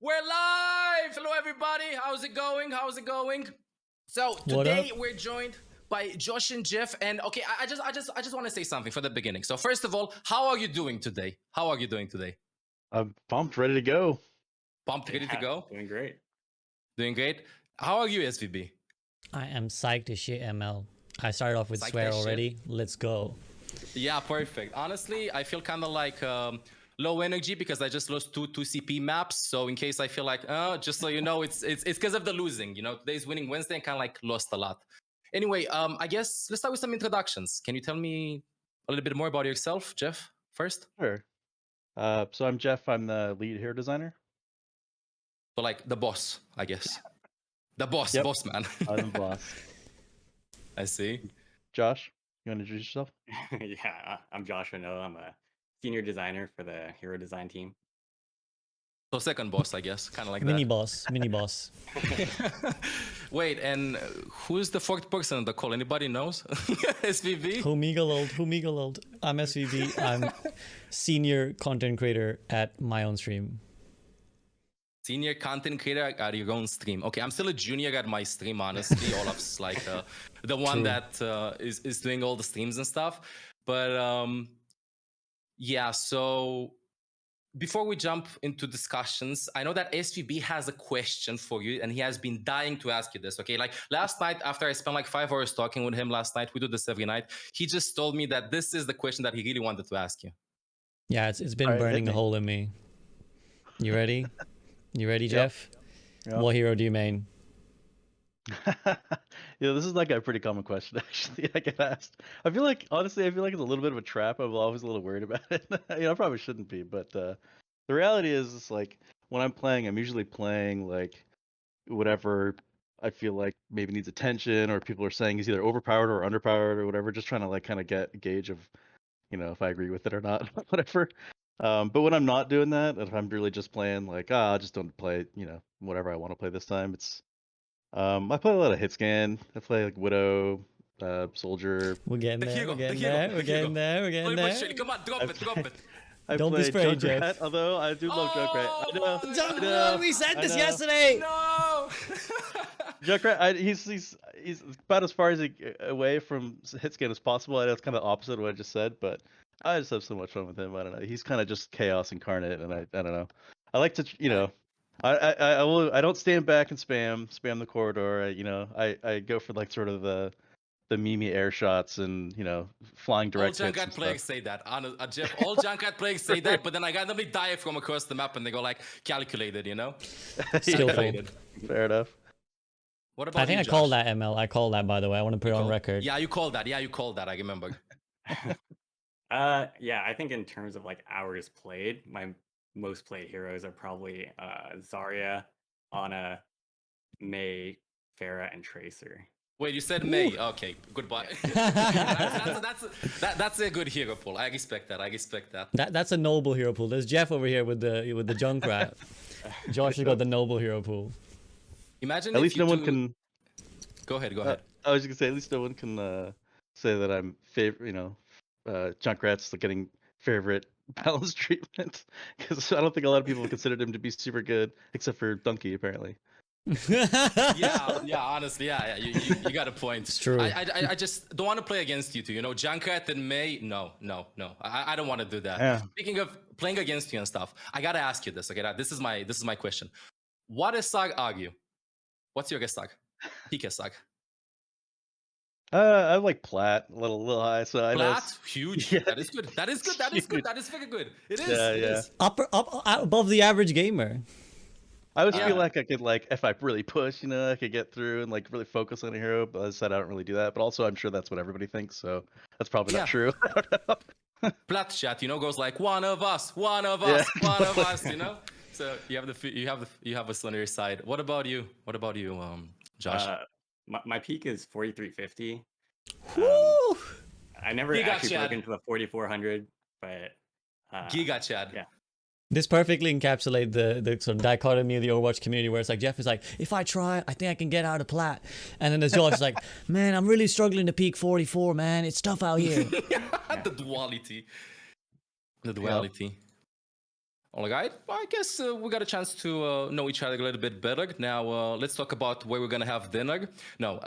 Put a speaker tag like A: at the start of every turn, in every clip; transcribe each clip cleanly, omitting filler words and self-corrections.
A: We're live! Hello, everybody. How's it going? How's it going? So today we're joined by Josh and Geoff. And okay, I just want to say something for the beginning. So first of all, how are you doing today? How are you doing today?
B: I'm pumped, ready to go.
A: Pumped, ready to go?
C: Doing great.
A: Doing great. How are you, SVB?
D: I am psyched as shit, ML. I started off with
A: Psyched
D: swear
A: as shit.
D: already. Let's go.
A: Yeah, perfect. Honestly, I feel kind of like low energy because I just lost two CP maps. So in case I feel like, just so you know, it's because of the losing. You know, today's winning Wednesday and kind of like lost a lot. Anyway, I guess let's start with some introductions. Can you tell me a little bit more about yourself, Geoff, first?
B: Sure. So I'm Geoff. I'm the lead hero designer.
A: So like the boss, I guess. The boss,
B: Yep.
A: boss man.
B: I'm the boss.
A: I see.
B: Josh, you want to introduce yourself?
C: Yeah, I'm Josh Renaud. I'm a senior designer for the hero design team.
A: So second boss, I guess, kind of like
D: Mini
A: that.
D: boss, mini boss.
A: Wait, and who's the fourth person on the call? Anybody knows? SVB?
D: Humigalold. I'm SVB. I'm senior content creator at my own stream.
A: Senior content creator at your own stream. Okay, I'm still a junior at my stream, honestly. Olaf's like the one that is doing all the streams and stuff. But yeah, so before we jump into discussions, I know that SVB has a question for you and he has been dying to ask you this, okay? Like last night, after I spent like 5 hours talking with him last night, we do this every night, he just told me that this is the question that he really wanted to ask you.
D: Yeah, it's been
B: All right,
D: burning
B: hit
D: a
B: me.
D: hole in me. You ready? You ready, Geoff?
B: Yep.
D: What hero do you main?
B: This is like a pretty common question, actually. I get asked. Honestly, I feel like it's a little bit of a trap. I'm always a little worried about it. I probably shouldn't be, but the reality is, it's like when I'm playing, I'm usually playing like whatever I feel like maybe needs attention, or people are saying is either overpowered or underpowered or whatever. Just trying to like kind of get a gauge of, if I agree with it or not, whatever. But when I'm not doing that, if I'm really just playing like, I just don't play, whatever I want to play this time, it's I play a lot of hit scan. I play like Widow, Soldier.
D: We're getting
A: The
D: there.
A: hero,
D: We're getting
A: the hero,
D: there.
A: the
D: We're getting
A: hero.
D: there. We're getting
A: Play my
D: there.
A: shit. Come on, drop it.
B: I
D: Don't be
B: play
D: sprayed,
B: Junkrat,
D: Geoff.
B: although I do love Junkrat. I know.
D: Junkrat, we said
B: I
D: this
B: know.
D: yesterday.
A: No!
B: Junkrat, he's about as far away from hit scan as possible. I know it's kind of opposite of what I just said, but I just have so much fun with him. I don't know. He's kind of just chaos incarnate, and I don't know. I like to, I don't stand back and spam the corridor. I go for like sort of the Mimi air shots and flying direct
A: All
B: hits.
A: Junkrat players say that. Geoff, all Junkrat players say that, but then I randomly die from across the map and they go like calculated,
D: Skillful.
B: Fair enough.
A: What about
D: I think
A: you,
D: I called
A: Josh?
D: that, ML. I called that, by the way. I want to put it on record.
A: Yeah, you called that. I remember.
C: Yeah, I think in terms of like hours played, my most played heroes are probably Zarya, Ana, Mei, Pharah, and Tracer.
A: Wait, you said May. Okay, goodbye. That's a good hero pool. I respect that.
D: That's a noble hero pool. There's Geoff over here with the Junkrat. Josh has got the noble hero pool.
A: Imagine
B: At
A: if
B: least
A: you
B: no one can.
A: Go ahead.
B: I was just gonna say, at least no one can say that I'm Junkrat's getting favorite balance treatment, because I don't think a lot of people considered him to be super good, except for Donkey apparently.
A: Yeah, honestly, yeah, you got a point.
D: It's true.
A: I just don't want to play against you two. Junkrat and May, no. I don't want to do that.
B: Yeah.
A: Speaking of playing against you and stuff, I gotta ask you this. Okay, this is my question. What does Sag argue? What's your guess, Sag? Pika Sag.
B: I like Plat, a little high, so I know.
A: Plat, huge.
B: Yeah.
A: That is good. That is very good. It is.
B: Yeah,
A: it
B: yeah.
A: is.
D: Up above the average gamer.
B: I always
A: Yeah.
B: feel like I could, like, if I really push, I could get through and like really focus on a hero. But as I said, I don't really do that. But also, I'm sure that's what everybody thinks, so that's probably not true.
A: Plat chat, goes like one of us. So you have us on your side. What about you? Josh?
C: My peak is 4350.
D: Woo!
C: I never
A: Giga
C: actually
A: Chad.
C: broke into the 4400, but
A: Giga Chad.
C: yeah.
D: This perfectly encapsulates the sort of dichotomy of the Overwatch community, where it's like Geoff is like, if I try, I think I can get out of Plat, and then there's Josh like, man, I'm really struggling to peak 44, man. It's tough out here.
A: The duality. All right. Well, I guess we got a chance to know each other a little bit better. Now let's talk about where we're gonna have dinner. No,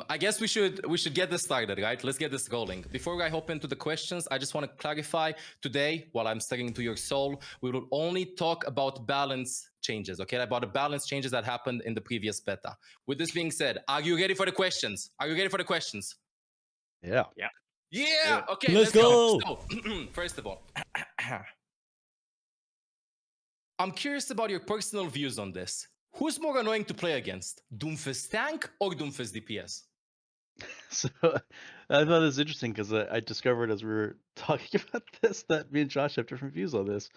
A: I guess we should get this started, right? Let's get this rolling. Before I hop into the questions, I just want to clarify today, while I'm staring into your soul, we will only talk about balance changes, okay? About the balance changes that happened in the previous beta. With this being said, are you ready for the questions? Are you ready for the questions?
B: Yeah.
C: Yeah.
A: Yeah. Okay.
D: Let's go.
A: So, first of all. I'm curious about your personal views on this. Who's more annoying to play against, DOOMFIST tank or DOOMFIST DPS?
B: So I thought it was interesting because I discovered as we were talking about this that me and Josh have different views on this.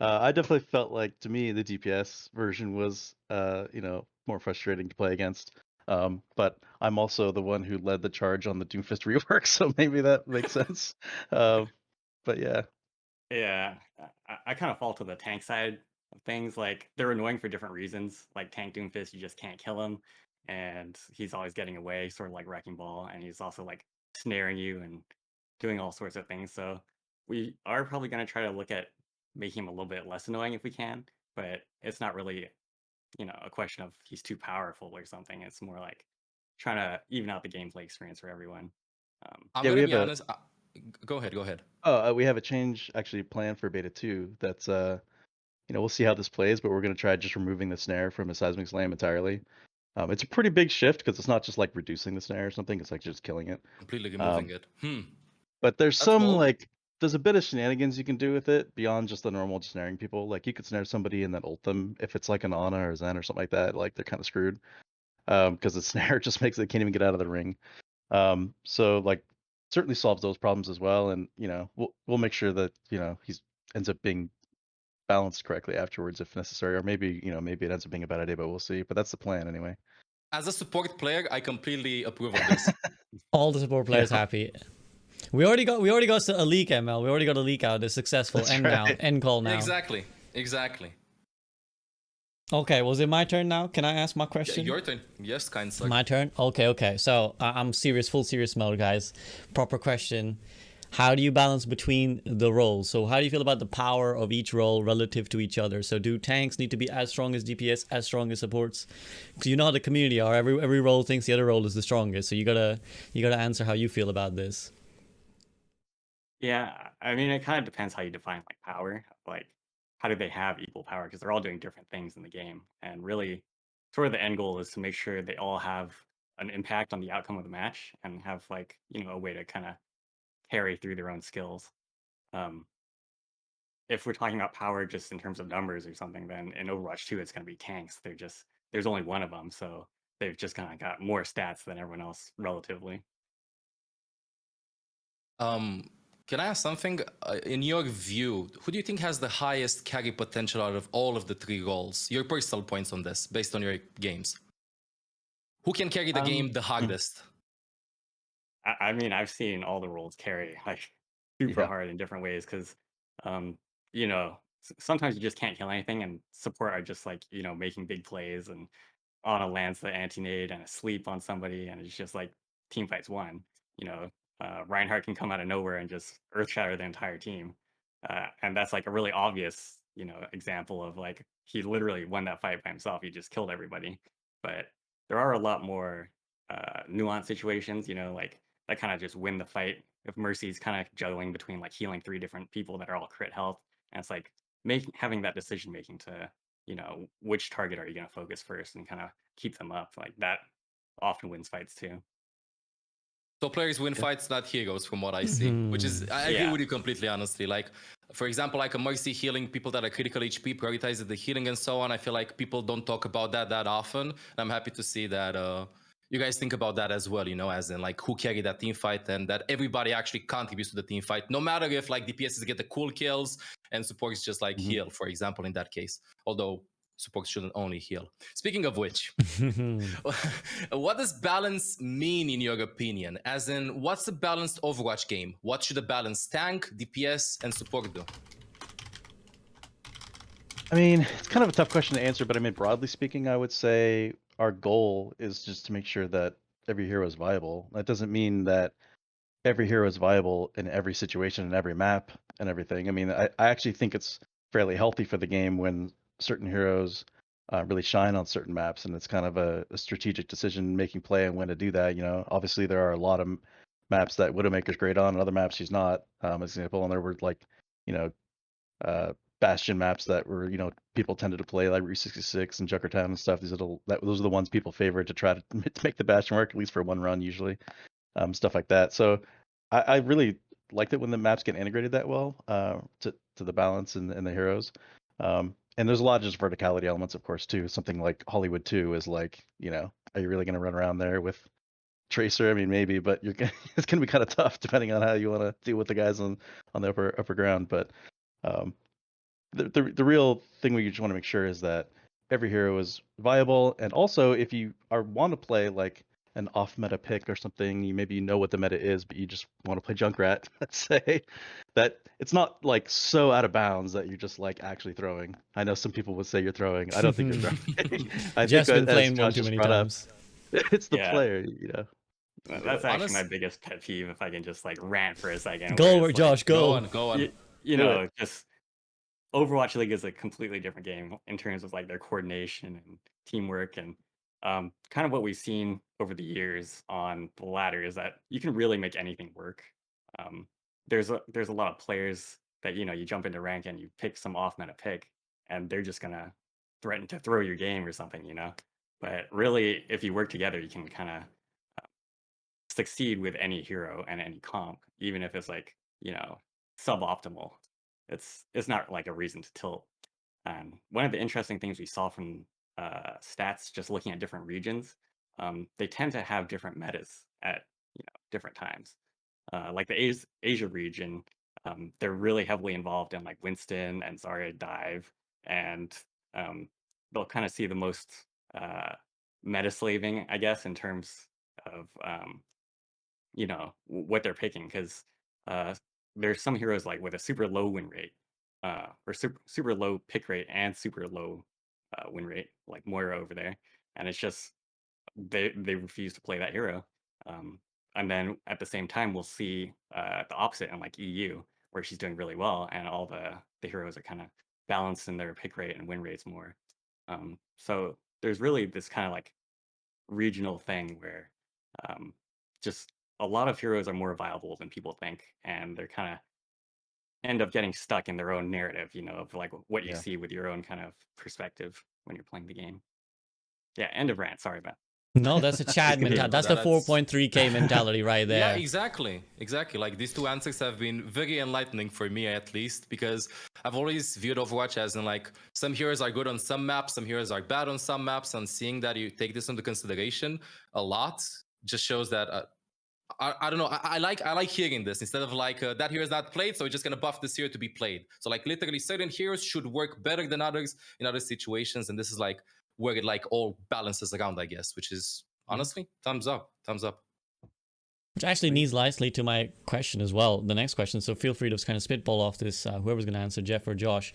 B: I definitely felt like, to me, the DPS version was, more frustrating to play against. But I'm also the one who led the charge on the DOOMFIST rework, so maybe that makes sense. But yeah.
C: Yeah, I kind of fall to the tank side of things. Like, they're annoying for different reasons. Like tank Doomfist, you just can't kill him, and he's always getting away, sort of like Wrecking Ball, and he's also like snaring you and doing all sorts of things. So we are probably going to try to look at making him a little bit less annoying if we can, but it's not really, a question of he's too powerful or something. It's more like trying to even out the gameplay experience for everyone.
A: I'm
B: Yeah,
A: gonna
B: we
A: be
B: have
A: honest. Go ahead. Go ahead.
B: we have a change actually planned for beta 2 that's we'll see how this plays, but we're going to try just removing the snare from a seismic slam entirely. It's a pretty big shift because it's not just like reducing the snare or something, it's like just killing it.
A: Completely removing it.
B: But there's
A: That's
B: some
A: bold.
B: there's a bit of shenanigans you can do with it beyond just the normal snaring people. Like you could snare somebody and then ult them if it's like an Ana or Zen or something like that. Like they're kind of screwed because the snare just makes they can't even get out of the ring. So like certainly solves those problems as well, and we'll make sure that he's ends up being balanced correctly afterwards if necessary, or maybe maybe it ends up being a bad idea, but we'll see. But that's the plan anyway.
A: As a support player, I completely approve of this.
D: All the support players happy. We already got a leak, ML. We already got a leak out. It's successful.
B: That's
D: End
B: right.
D: now. End call now.
A: Exactly.
D: Okay, was it my turn now? Can I ask my question?
A: Your turn. Yes, kind sir.
D: My turn? Okay. So I'm serious, full serious mode, guys. Proper question. How do you balance between the roles? So how do you feel about the power of each role relative to each other? So do tanks need to be as strong as DPS, as strong as supports? Because you know how the community are. Every role thinks the other role is the strongest. So you gotta answer how you feel about this.
C: Yeah, I mean, it kind of depends how you define like power. Like, how do they have equal power? Because they're all doing different things in the game, and really, sort of the end goal is to make sure they all have an impact on the outcome of the match and have like a way to kind of carry through their own skills. Um, if we're talking about power just in terms of numbers or something, then in Overwatch 2, it's going to be tanks. There's only one of them, so they've just kind of got more stats than everyone else relatively.
A: Can I ask something? In your view, who do you think has the highest carry potential out of all of the three roles? Your personal points on this, based on your games. Who can carry the game the hardest?
C: I mean, I've seen all the roles carry like super hard in different ways because, sometimes you just can't kill anything, and support are just like making big plays, and Ana lands the anti-nade and a sleep on somebody, and it's just like team fights won. Reinhardt can come out of nowhere and just earth shatter the entire team, and that's like a really obvious example of like he literally won that fight by himself. He just killed everybody. But there are a lot more nuanced situations, like that kind of just win the fight. If Mercy's kind of juggling between like healing 3 different people that are all crit health, and it's like having that decision making to which target are you going to focus first and kind of keep them up, like that often wins fights too.
A: So players win fights, not heroes, from what I see. Which is, I agree with you completely, honestly. Like, for example, like a Mercy healing people that are critical HP, prioritizes the healing and so on. I feel like people don't talk about that often. And I'm happy to see that you guys think about that as well, as in like who carried that team fight, and that everybody actually contributes to the team fight, no matter if like DPSs get the cool kills and supports just like heal, for example, in that case. Although support shouldn't only heal. Speaking of which, what does balance mean in your opinion? As in, what's a balanced Overwatch game? What should a balanced tank, DPS, and support do?
B: I mean, it's kind of a tough question to answer, but I mean, broadly speaking, I would say our goal is just to make sure that every hero is viable. That doesn't mean that every hero is viable in every situation, in every map, and everything. I mean, I actually think it's fairly healthy for the game when certain heroes really shine on certain maps, and it's kind of a strategic decision-making play and when to do that. You know, obviously there are a lot of maps that Widowmaker's great on, and other maps she's not. As an example, and there were like, you know, Bastion maps that were, you know, people tended to play, like Route 66 and JUNKRAT and stuff. Those are the ones people favored to try to make the Bastion work, at least for one run usually, stuff like that. So I really liked it when the maps get integrated that well to the balance and the heroes. And there's a lot of just verticality elements, of course, too. Something like Hollywood 2 is like, you know, are you really going to run around there with Tracer? I mean, maybe, but it's going to be kind of tough depending on how you want to deal with the guys on the upper ground. But the real thing we just want to make sure is that every hero is viable, and also if you want to play like an off meta pick or something, you know what the meta is, but you just want to play Junkrat, let's say, that it's not like so out of bounds that you're just like actually throwing. I know some people would say you're throwing. I don't think you're throwing. I
D: Just
B: think
D: been playing one too many times.
B: It's the
C: Yeah.
B: player, you know.
C: That's actually my biggest pet peeve, if I can just like rant for a second.
D: Go,
C: where it's
D: Josh, go.
A: Go on.
C: You know, just Overwatch League is a completely different game in terms of like their coordination and teamwork, and kind of what we've seen over the years on the ladder is that you can really make anything work. There's a lot of players that, you know, you jump into rank and you pick some off meta pick, and they're just gonna threaten to throw your game or something, you know. But really, if you work together, you can kind of succeed with any hero and any comp, even if it's like, you know, suboptimal. It's not like a reason to tilt. And one of the interesting things we saw from stats, just looking at different regions, they tend to have different metas at, you know, different times. Like the Asia region, they're really heavily involved in like Winston and Zarya dive, and they'll kind of see the most meta slaving, I guess, in terms of you know, what they're picking, because there's some heroes like with a super low win rate, or super low pick rate and super low win rate, like Moira over there, and it's just they refuse to play that hero. And then at the same time, we'll see the opposite in like EU, where she's doing really well, and all the heroes are kind of balanced in their pick rate and win rates more. So there's really this kind of like regional thing where just a lot of heroes are more viable than people think, and they're kind of end up getting stuck in their own narrative, you know, of like what you see with your own kind of perspective when you're playing the game. Yeah, end of rant. Sorry about.
D: No, that's a Chad mentality. That's the 4.3K mentality right there.
A: Yeah, exactly. Like these two answers have been very enlightening for me, at least, because I've always viewed Overwatch as in like some heroes are good on some maps, some heroes are bad on some maps, and seeing that you take this into consideration a lot just shows that I don't know. I like hearing this instead of like that hero is not played, so we're just gonna buff this hero to be played. So like literally, certain heroes should work better than others in other situations, and this is like where it like all balances around, I guess. Which is honestly thumbs up.
D: Which actually leads nicely to my question as well, the next question. So feel free to kind of spitball off this, whoever's going to answer, Geoff or Josh.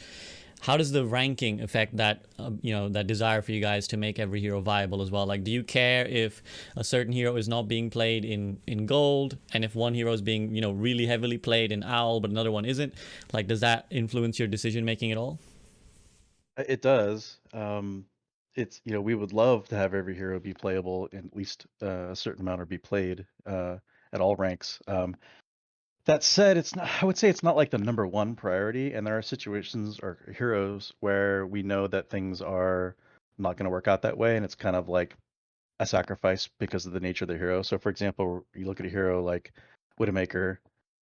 D: How does the ranking affect that, you know, that desire for you guys to make every hero viable as well? Like, do you care if a certain hero is not being played in gold, and if one hero is being, you know, really heavily played in OWL, but another one isn't? Like, does that influence your decision making at all?
B: It does. It's, you know, we would love to have every hero be playable in at least a certain amount, or be played at all ranks. That said, it's not. I would say it's not like the number one priority, and there are situations or heroes where we know that things are not going to work out that way, and it's kind of like a sacrifice because of the nature of the hero. So, for example, you look at a hero like Widowmaker.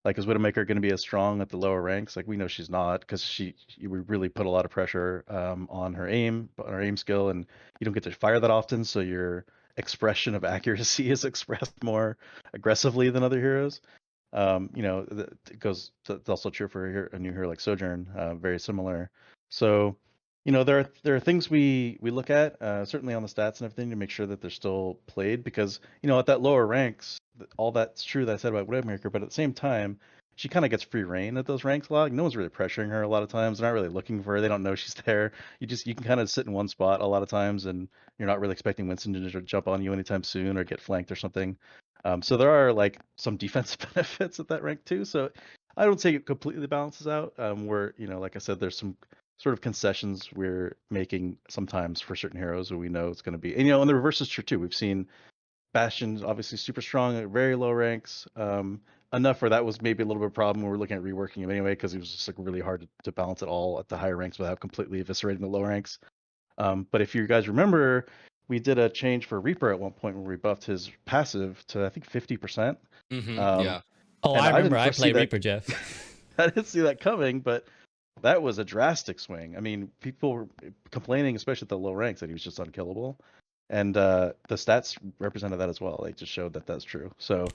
B: Like, is Widowmaker going to be as strong at the lower ranks? Like, we know she's not, because we really put a lot of pressure on her aim skill, and you don't get to fire that often, so your expression of accuracy is expressed more aggressively than other heroes. You know, that's also true for a new hero like Sojourn, very similar. So, you know, there are things we look at, certainly on the stats and everything, to make sure that they're still played, because, you know, at that lower ranks, all that's true that I said about Widowmaker, but at the same time, she kind of gets free reign at those ranks a lot. No one's really pressuring her a lot of times. They're not really looking for her. They don't know she's there. You can kind of sit in one spot a lot of times, and you're not really expecting Winston to jump on you anytime soon or get flanked or something. So there are like some defensive benefits at that rank too. So I don't say it completely balances out. Where, you know, like I said, there's some sort of concessions we're making sometimes for certain heroes who we know it's going to be. And you know, and the reverse is true too. We've seen Bastion's obviously super strong at very low ranks. Enough where that was maybe a little bit of a problem. We were looking at reworking him anyway because he was just like really hard to balance it all at the higher ranks without completely eviscerating the low ranks. But if you guys remember, we did a change for Reaper at one point where we buffed his passive to I think 50%.
A: Yeah.
D: Oh,
B: and
D: I
B: I
D: remember.
B: didn't
D: I
B: foresee
D: played
B: that-
D: Reaper, Jeff.
B: I didn't see that coming, but that was a drastic swing. I mean, people were complaining, especially at the low ranks, that he was just unkillable. And the stats represented that as well. They just showed that that's true. So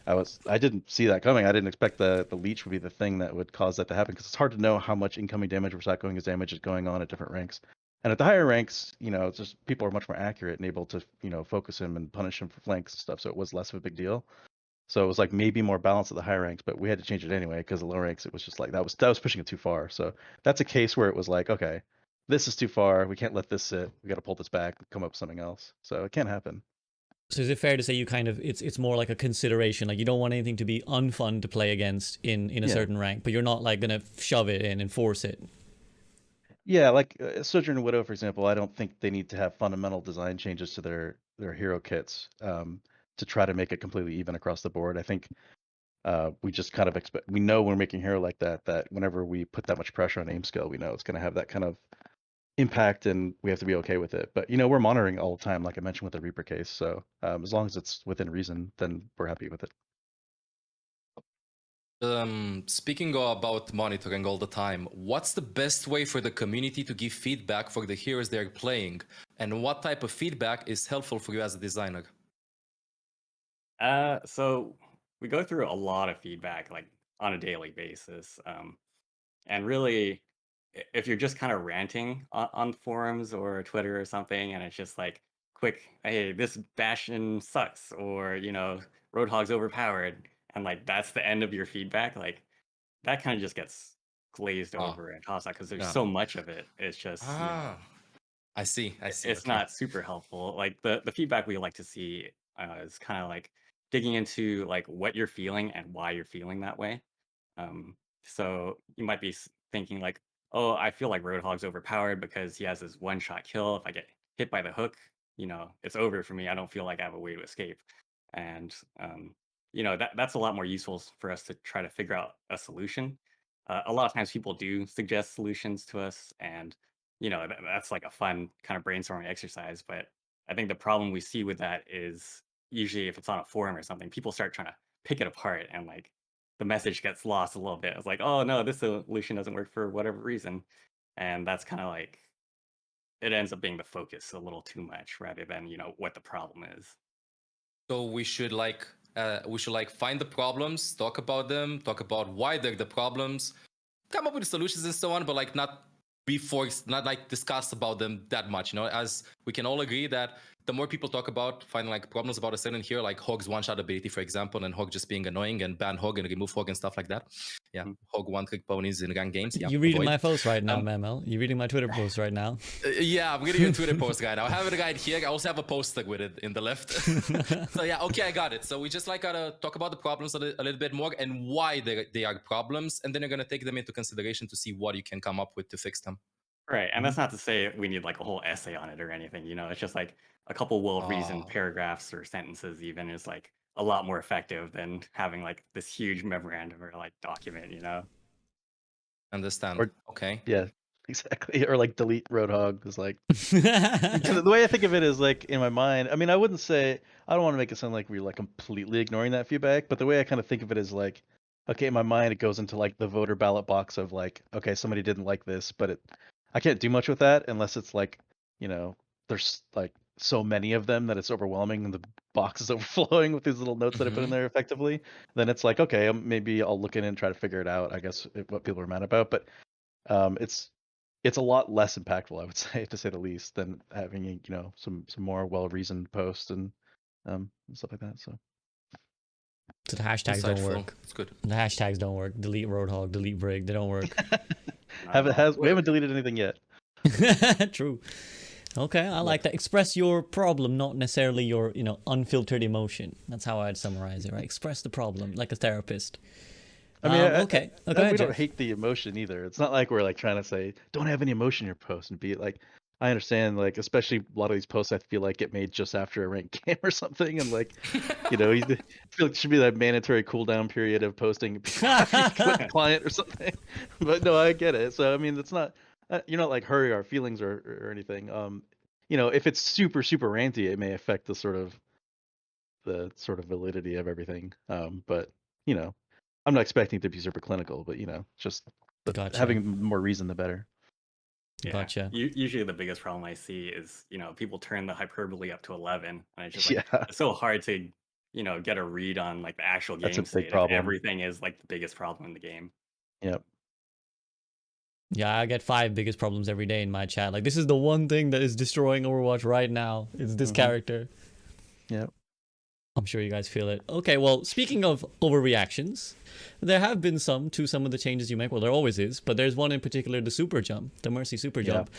B: I didn't see that coming. I didn't expect the leech would be the thing that would cause that to happen because it's hard to know how much incoming damage versus outgoing damage is going on at different ranks. And at the higher ranks, you know, it's just people are much more accurate and able to, you know, focus him and punish him for flanks and stuff. So it was less of a big deal. So it was like maybe more balance at the higher ranks, but we had to change it anyway because the low ranks it was just like that was pushing it too far. So that's a case where it was like, okay, this is too far. We can't let this sit. We got to pull this back, come up with something else. So it can't happen.
D: So is it fair to say you kind of it's more like a consideration, like you don't want anything to be unfun to play against in a certain rank, but you're not like gonna shove it in and force it.
B: Yeah, like Sojourner Widow, for example, I don't think they need to have fundamental design changes to their hero kits to try to make it completely even across the board. I think we just kind of expect, we know when we're making hero like that whenever we put that much pressure on aim skill, we know it's going to have that kind of impact and we have to be okay with it. But, you know, we're monitoring all the time, like I mentioned with the Reaper case. So as long as it's within reason, then we're happy with it.
A: Speaking about monitoring all the time, what's the best way for the community to give feedback for the heroes they're playing? And what type of feedback is helpful for you as a designer?
C: So we go through a lot of feedback like on a daily basis. And really, if you're just kind of ranting on forums or Twitter or something, and it's just like quick, hey, this Bastion sucks, or, you know, Roadhog's overpowered, and like that's the end of your feedback, like that kind of just gets glazed over and tossed out because there's so much of it. It's just, you know,
A: I see.
C: it's
A: Okay.
C: not super helpful. Like the feedback we like to see is kind of like digging into like what you're feeling and why you're feeling that way. So you might be thinking like, oh, I feel like Roadhog's overpowered because he has this one-shot kill. If I get hit by the hook, you know, it's over for me. I don't feel like I have a way to escape. And you know, that's a lot more useful for us to try to figure out a solution. A lot of times people do suggest solutions to us, and you know, that's like a fun kind of brainstorming exercise. But I think the problem we see with that is usually if it's on a forum or something, people start trying to pick it apart and like the message gets lost a little bit. It's like, oh no, this solution doesn't work for whatever reason. And that's kind of like, it ends up being the focus a little too much rather than, you know, what the problem is.
A: So we should like find the problems, talk about them, talk about why they're the problems, come up with solutions and so on, but like not like discuss about them that much, you know, as we can all agree that the more people talk about finding like problems about a certain hero, like Hog's one-shot ability, for example, and Hog just being annoying and ban Hog and remove Hog and stuff like that. Yeah, Hog one-trick ponies in ranked games. Yeah,
D: You're reading my post right now, Memel. You're reading my Twitter post right now.
A: Yeah, I'm reading a Twitter post right now. I have it right here. I also have a poster with it in the left. So yeah, okay, I got it. So we just like gotta talk about the problems a little bit more and why they are problems, and then you're gonna take them into consideration to see what you can come up with to fix them.
C: Right, and that's not to say we need like a whole essay on it or anything, you know, it's just like a couple well-reasoned paragraphs or sentences even is like a lot more effective than having like this huge memorandum or like document, you know?
A: Understand.
B: Or-
A: okay.
B: Yeah, exactly. Or like delete Roadhog is like the way I think of it is like in my mind. I mean, I wouldn't say, I don't want to make it sound like we're like completely ignoring that feedback, but the way I kind of think of it is like, okay, in my mind it goes into like the voter ballot box of like, okay, somebody didn't like this, but I can't do much with that unless it's like, you know, there's like so many of them that it's overwhelming and the box is overflowing with these little notes that I put in there effectively. Then it's like, okay, maybe I'll look in and try to figure it out, I guess, what people are mad about. But it's a lot less impactful, I would say the least, than having, you know, some more well-reasoned posts and stuff like that. So
D: the hashtags don't work.
A: It's good.
D: The hashtags don't work. Delete Roadhog, delete Brig. They don't work.
B: we haven't deleted anything yet.
D: True. Okay, I like that. Express your problem, not necessarily your, you know, unfiltered emotion. That's how I'd summarize it, right? Express the problem like a therapist.
B: I mean,
D: Okay. Oh, go ahead,
B: we don't
D: Geoff.
B: hate the emotion either. It's not like we're like trying to say don't have any emotion in your post and be like. I understand, like especially a lot of these posts, I feel like get made just after a ranked game or something, and like you know, I feel like it should be that mandatory cooldown period of posting after you quit the client or something. But no, I get it. So I mean, it's not you're not like hurry our feelings or anything. You know, if it's super ranty, it may affect the sort of validity of everything. But you know, I'm not expecting it to be super clinical, but you know, just
D: Gotcha.
B: having more reason the better.
C: Yeah.
D: Gotcha.
C: Usually the biggest problem I see is, you know, people turn the hyperbole up to 11, and it's just like
B: Yeah,
C: it's so hard to, you know, get a read on like the actual
B: that's a
C: game
B: big
C: state if
B: problem.
C: everything is like the biggest problem in the game.
B: Yep.
D: Yeah, I get 5 biggest problems every day in my chat. Like, this is the one thing that is destroying Overwatch right now. It's this character.
B: Yep.
D: I'm sure you guys feel it. Okay, well, speaking of overreactions, there have been some to some of the changes you make. Well, there always is, but there's one in particular, the super jump, the Mercy super jump.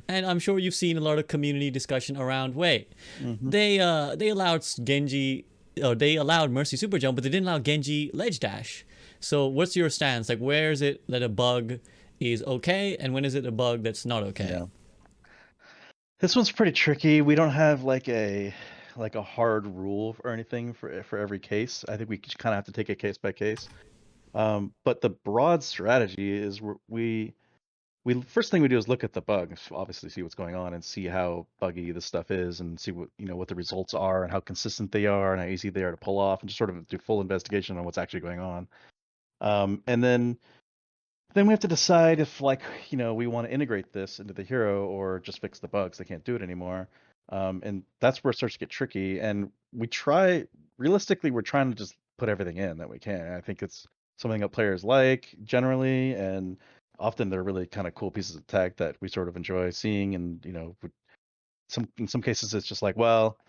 D: And I'm sure you've seen a lot of community discussion around, wait, they allowed Genji, or they allowed Mercy super jump, but they didn't allow Genji ledge dash. So what's your stance? Like, where is it that a bug is okay, and when is it a bug that's not okay?
B: Yeah. This one's pretty tricky. We don't have like a hard rule or anything for every case. I think we kind of have to take it case by case. But the broad strategy is we first thing we do is look at the bugs, obviously see what's going on and see how buggy the stuff is and see what what the results are and how consistent they are and how easy they are to pull off and just sort of do full investigation on what's actually going on. And then we have to decide if we want to integrate this into the hero or just fix the bugs. They can't do it anymore. And that's where it starts to get tricky. And realistically, we're trying to just put everything in that we can. I think it's something that players like generally, and often they're really kind of cool pieces of tech that we sort of enjoy seeing. And, in some cases it's just like, well,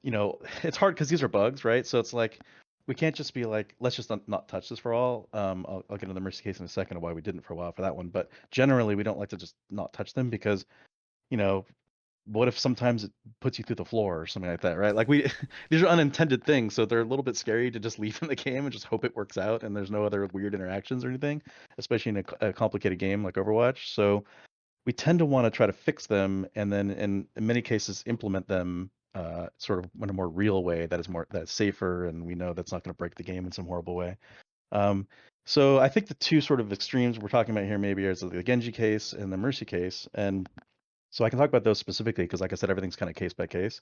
B: it's hard because these are bugs, right? So it's like, we can't just be like, let's just not touch this for all. I'll get into the Mercy case in a second of why we didn't for a while for that one. But generally, we don't like to just not touch them because, what if sometimes it puts you through the floor or something like that, right? Like these are unintended things, so they're a little bit scary to just leave in the game and just hope it works out and there's no other weird interactions or anything, especially in a complicated game like Overwatch. So we tend to want to try to fix them and then in many cases implement them sort of in a more real way that's safer, and we know that's not going to break the game in some horrible way. So I think the two sort of extremes we're talking about here maybe is the Genji case and the Mercy case, and so I can talk about those specifically because, like I said, everything's kind of case by case.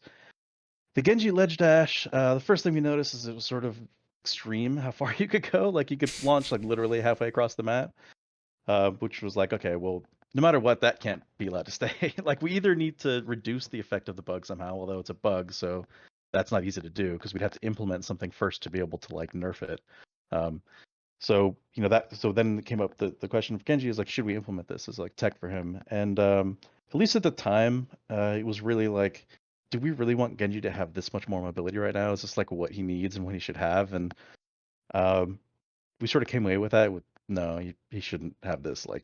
B: The Genji ledge dash, the first thing we noticed is it was sort of extreme how far you could go. Like you could launch like literally halfway across the map, which was like, okay, well, no matter what, that can't be allowed to stay. Like we either need to reduce the effect of the bug somehow, although it's a bug, so that's not easy to do because we'd have to implement something first to be able to like nerf it. So so then came up the question of Genji is like, should we implement this as like tech for him? And at least at the time, it was really like, do we really want Genji to have this much more mobility right now? Is this like what he needs and what he should have? And we sort of came away with that with no, he shouldn't have this. Like,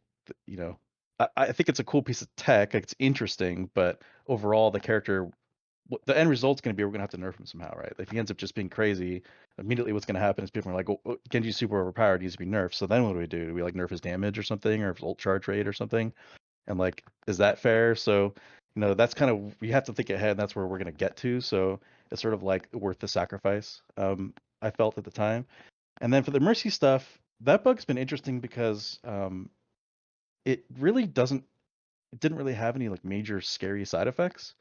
B: I think it's a cool piece of tech. Like, it's interesting, but overall, the character, the end result's going to be we're going to have to nerf him somehow, right? If he ends up just being crazy, immediately what's going to happen is people are like, oh, Genji's super overpowered, he needs to be nerfed. So then what do? Do we like nerf his damage or something, or his ult charge rate or something? And like, is that fair? So, that's kind of, we have to think ahead. And that's where we're going to get to. So it's sort of like worth the sacrifice. I felt at the time. And then for the Mercy stuff, that bug's been interesting because it didn't really have any like major scary side effects,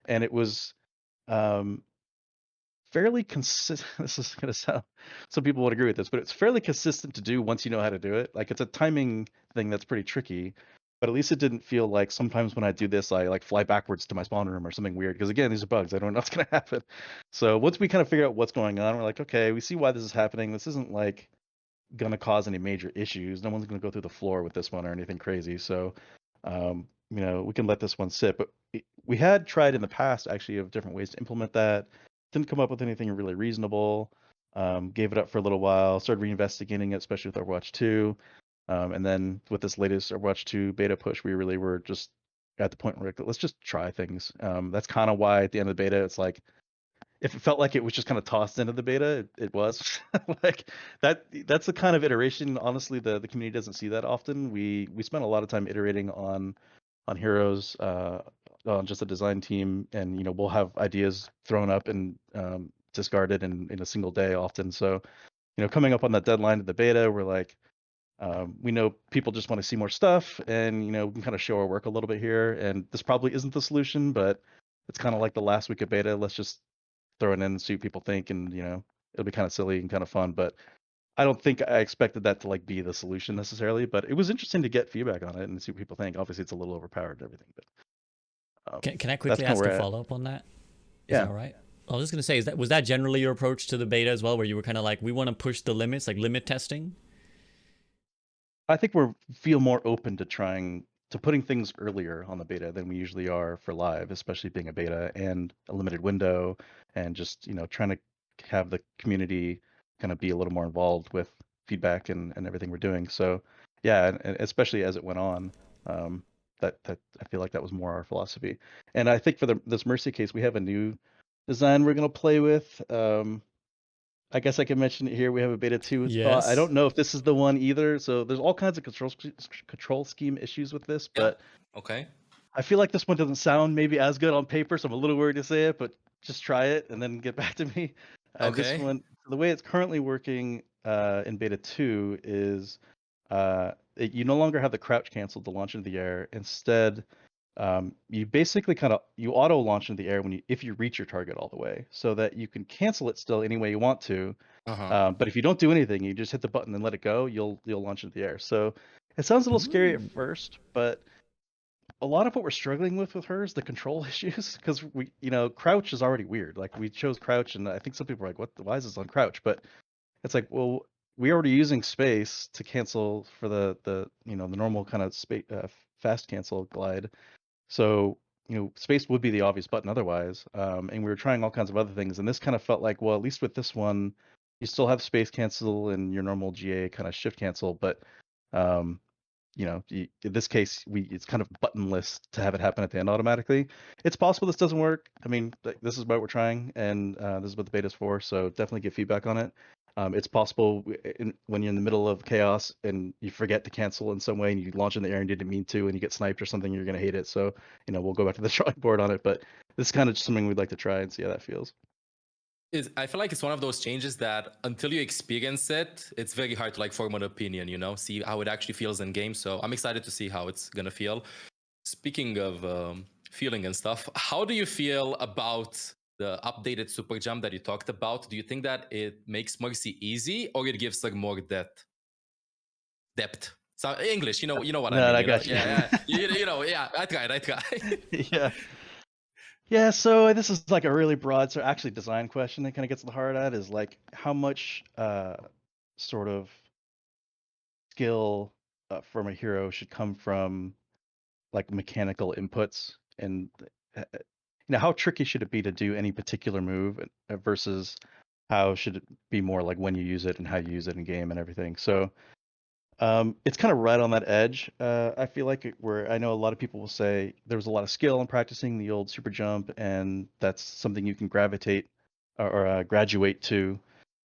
B: and it was fairly consistent. This is going to sound, some people would agree with this, but it's fairly consistent to do once you know how to do it. Like it's a timing thing that's pretty tricky, but at least it didn't feel like sometimes when I do this, I like fly backwards to my spawn room or something weird. Because again, these are bugs. I don't know what's going to happen. So once we kind of figure out what's going on, we're like, okay, we see why this is happening. This isn't like going to cause any major issues. No one's going to go through the floor with this one or anything crazy. So, we can let this one sit. But we had tried in the past actually of different ways to implement that. Didn't come up with anything really reasonable. Gave it up for a little while. Started reinvestigating it, especially with Overwatch 2. And then with this latest Overwatch 2 beta push, we really were just at the point where let's just try things. That's kind of why at the end of the beta, it's like, if it felt like it was just kind of tossed into the beta, it was. Like that's the kind of iteration. Honestly, the community doesn't see that often. We spent a lot of time iterating on heroes, on just a design team, and we'll have ideas thrown up and discarded in a single day often. So coming up on that deadline of the beta, we're like, we know people just want to see more stuff, and we can kind of show our work a little bit here. And this probably isn't the solution, but it's kind of like the last week of beta. Let's just throw it in and see what people think, and it'll be kind of silly and kind of fun. But I don't think I expected that to like be the solution necessarily. But it was interesting to get feedback on it and see what people think. Obviously, it's a little overpowered and everything, but
D: Can I quickly ask a follow up on that? Is that all right? I was just gonna say, was that generally your approach to the beta as well, where you were kind of like, we want to push the limits, like limit testing?
B: I think we feel more open to putting things earlier on the beta than we usually are for live, especially being a beta and a limited window, and just trying to have the community kind of be a little more involved with feedback and everything we're doing. So yeah, and especially as it went on, that I feel like that was more our philosophy. And I think for this Mercy case, we have a new design we're gonna play with. I guess I can mention it here. We have a beta 2 thought. I don't know if this is the one either. So there's all kinds of control scheme issues with this, but
A: okay.
B: I feel like this one doesn't sound maybe as good on paper, so I'm a little worried to say it, but just try it and then get back to me. This one, the way it's currently working in beta 2 is you no longer have the crouch cancel to launch into the air. Instead, you basically you auto launch into the air if you reach your target all the way, so that you can cancel it still any way you want to. But if you don't do anything, you just hit the button and let it go, you'll launch into the air. So it sounds a little scary at first, but a lot of what we're struggling with her is the control issues, because we crouch is already weird. Like, we chose crouch, and I think some people are like, why is this on crouch? But it's like, well, we're already using space to cancel for the normal kind of fast cancel glide. So, space would be the obvious button otherwise. And we were trying all kinds of other things. And this kind of felt like, well, at least with this one, you still have space cancel and your normal GA kind of shift cancel. But, in this case, it's kind of buttonless to have it happen at the end automatically. It's possible this doesn't work. I mean, this is what we're trying, and this is what the beta's for. So definitely get feedback on it. It's possible when you're in the middle of chaos and you forget to cancel in some way and you launch in the air and didn't mean to, and you get sniped or something, you're going to hate it. So, we'll go back to the drawing board on it, but this is kind of just something we'd like to try and see how that feels.
A: I feel like it's one of those changes that until you experience it, it's very hard to form an opinion, see how it actually feels in game. So I'm excited to see how it's going to feel. Speaking of feeling and stuff, how do you feel about the updated super jump that you talked about? Do you think that it makes Mercy easy, or it gives more depth? So English, you know what I mean.
B: I got you.
A: Yeah, I tried.
B: Yeah, so this is a really broad, so actually design question that kind of gets to the heart at is how much sort of skill from a hero should come from mechanical inputs, and how tricky should it be to do any particular move versus how should it be more when you use it and how you use it in game and everything. So it's kind of right on that edge. I feel like where I know a lot of people will say there was a lot of skill in practicing the old super jump, and that's something you can gravitate or graduate to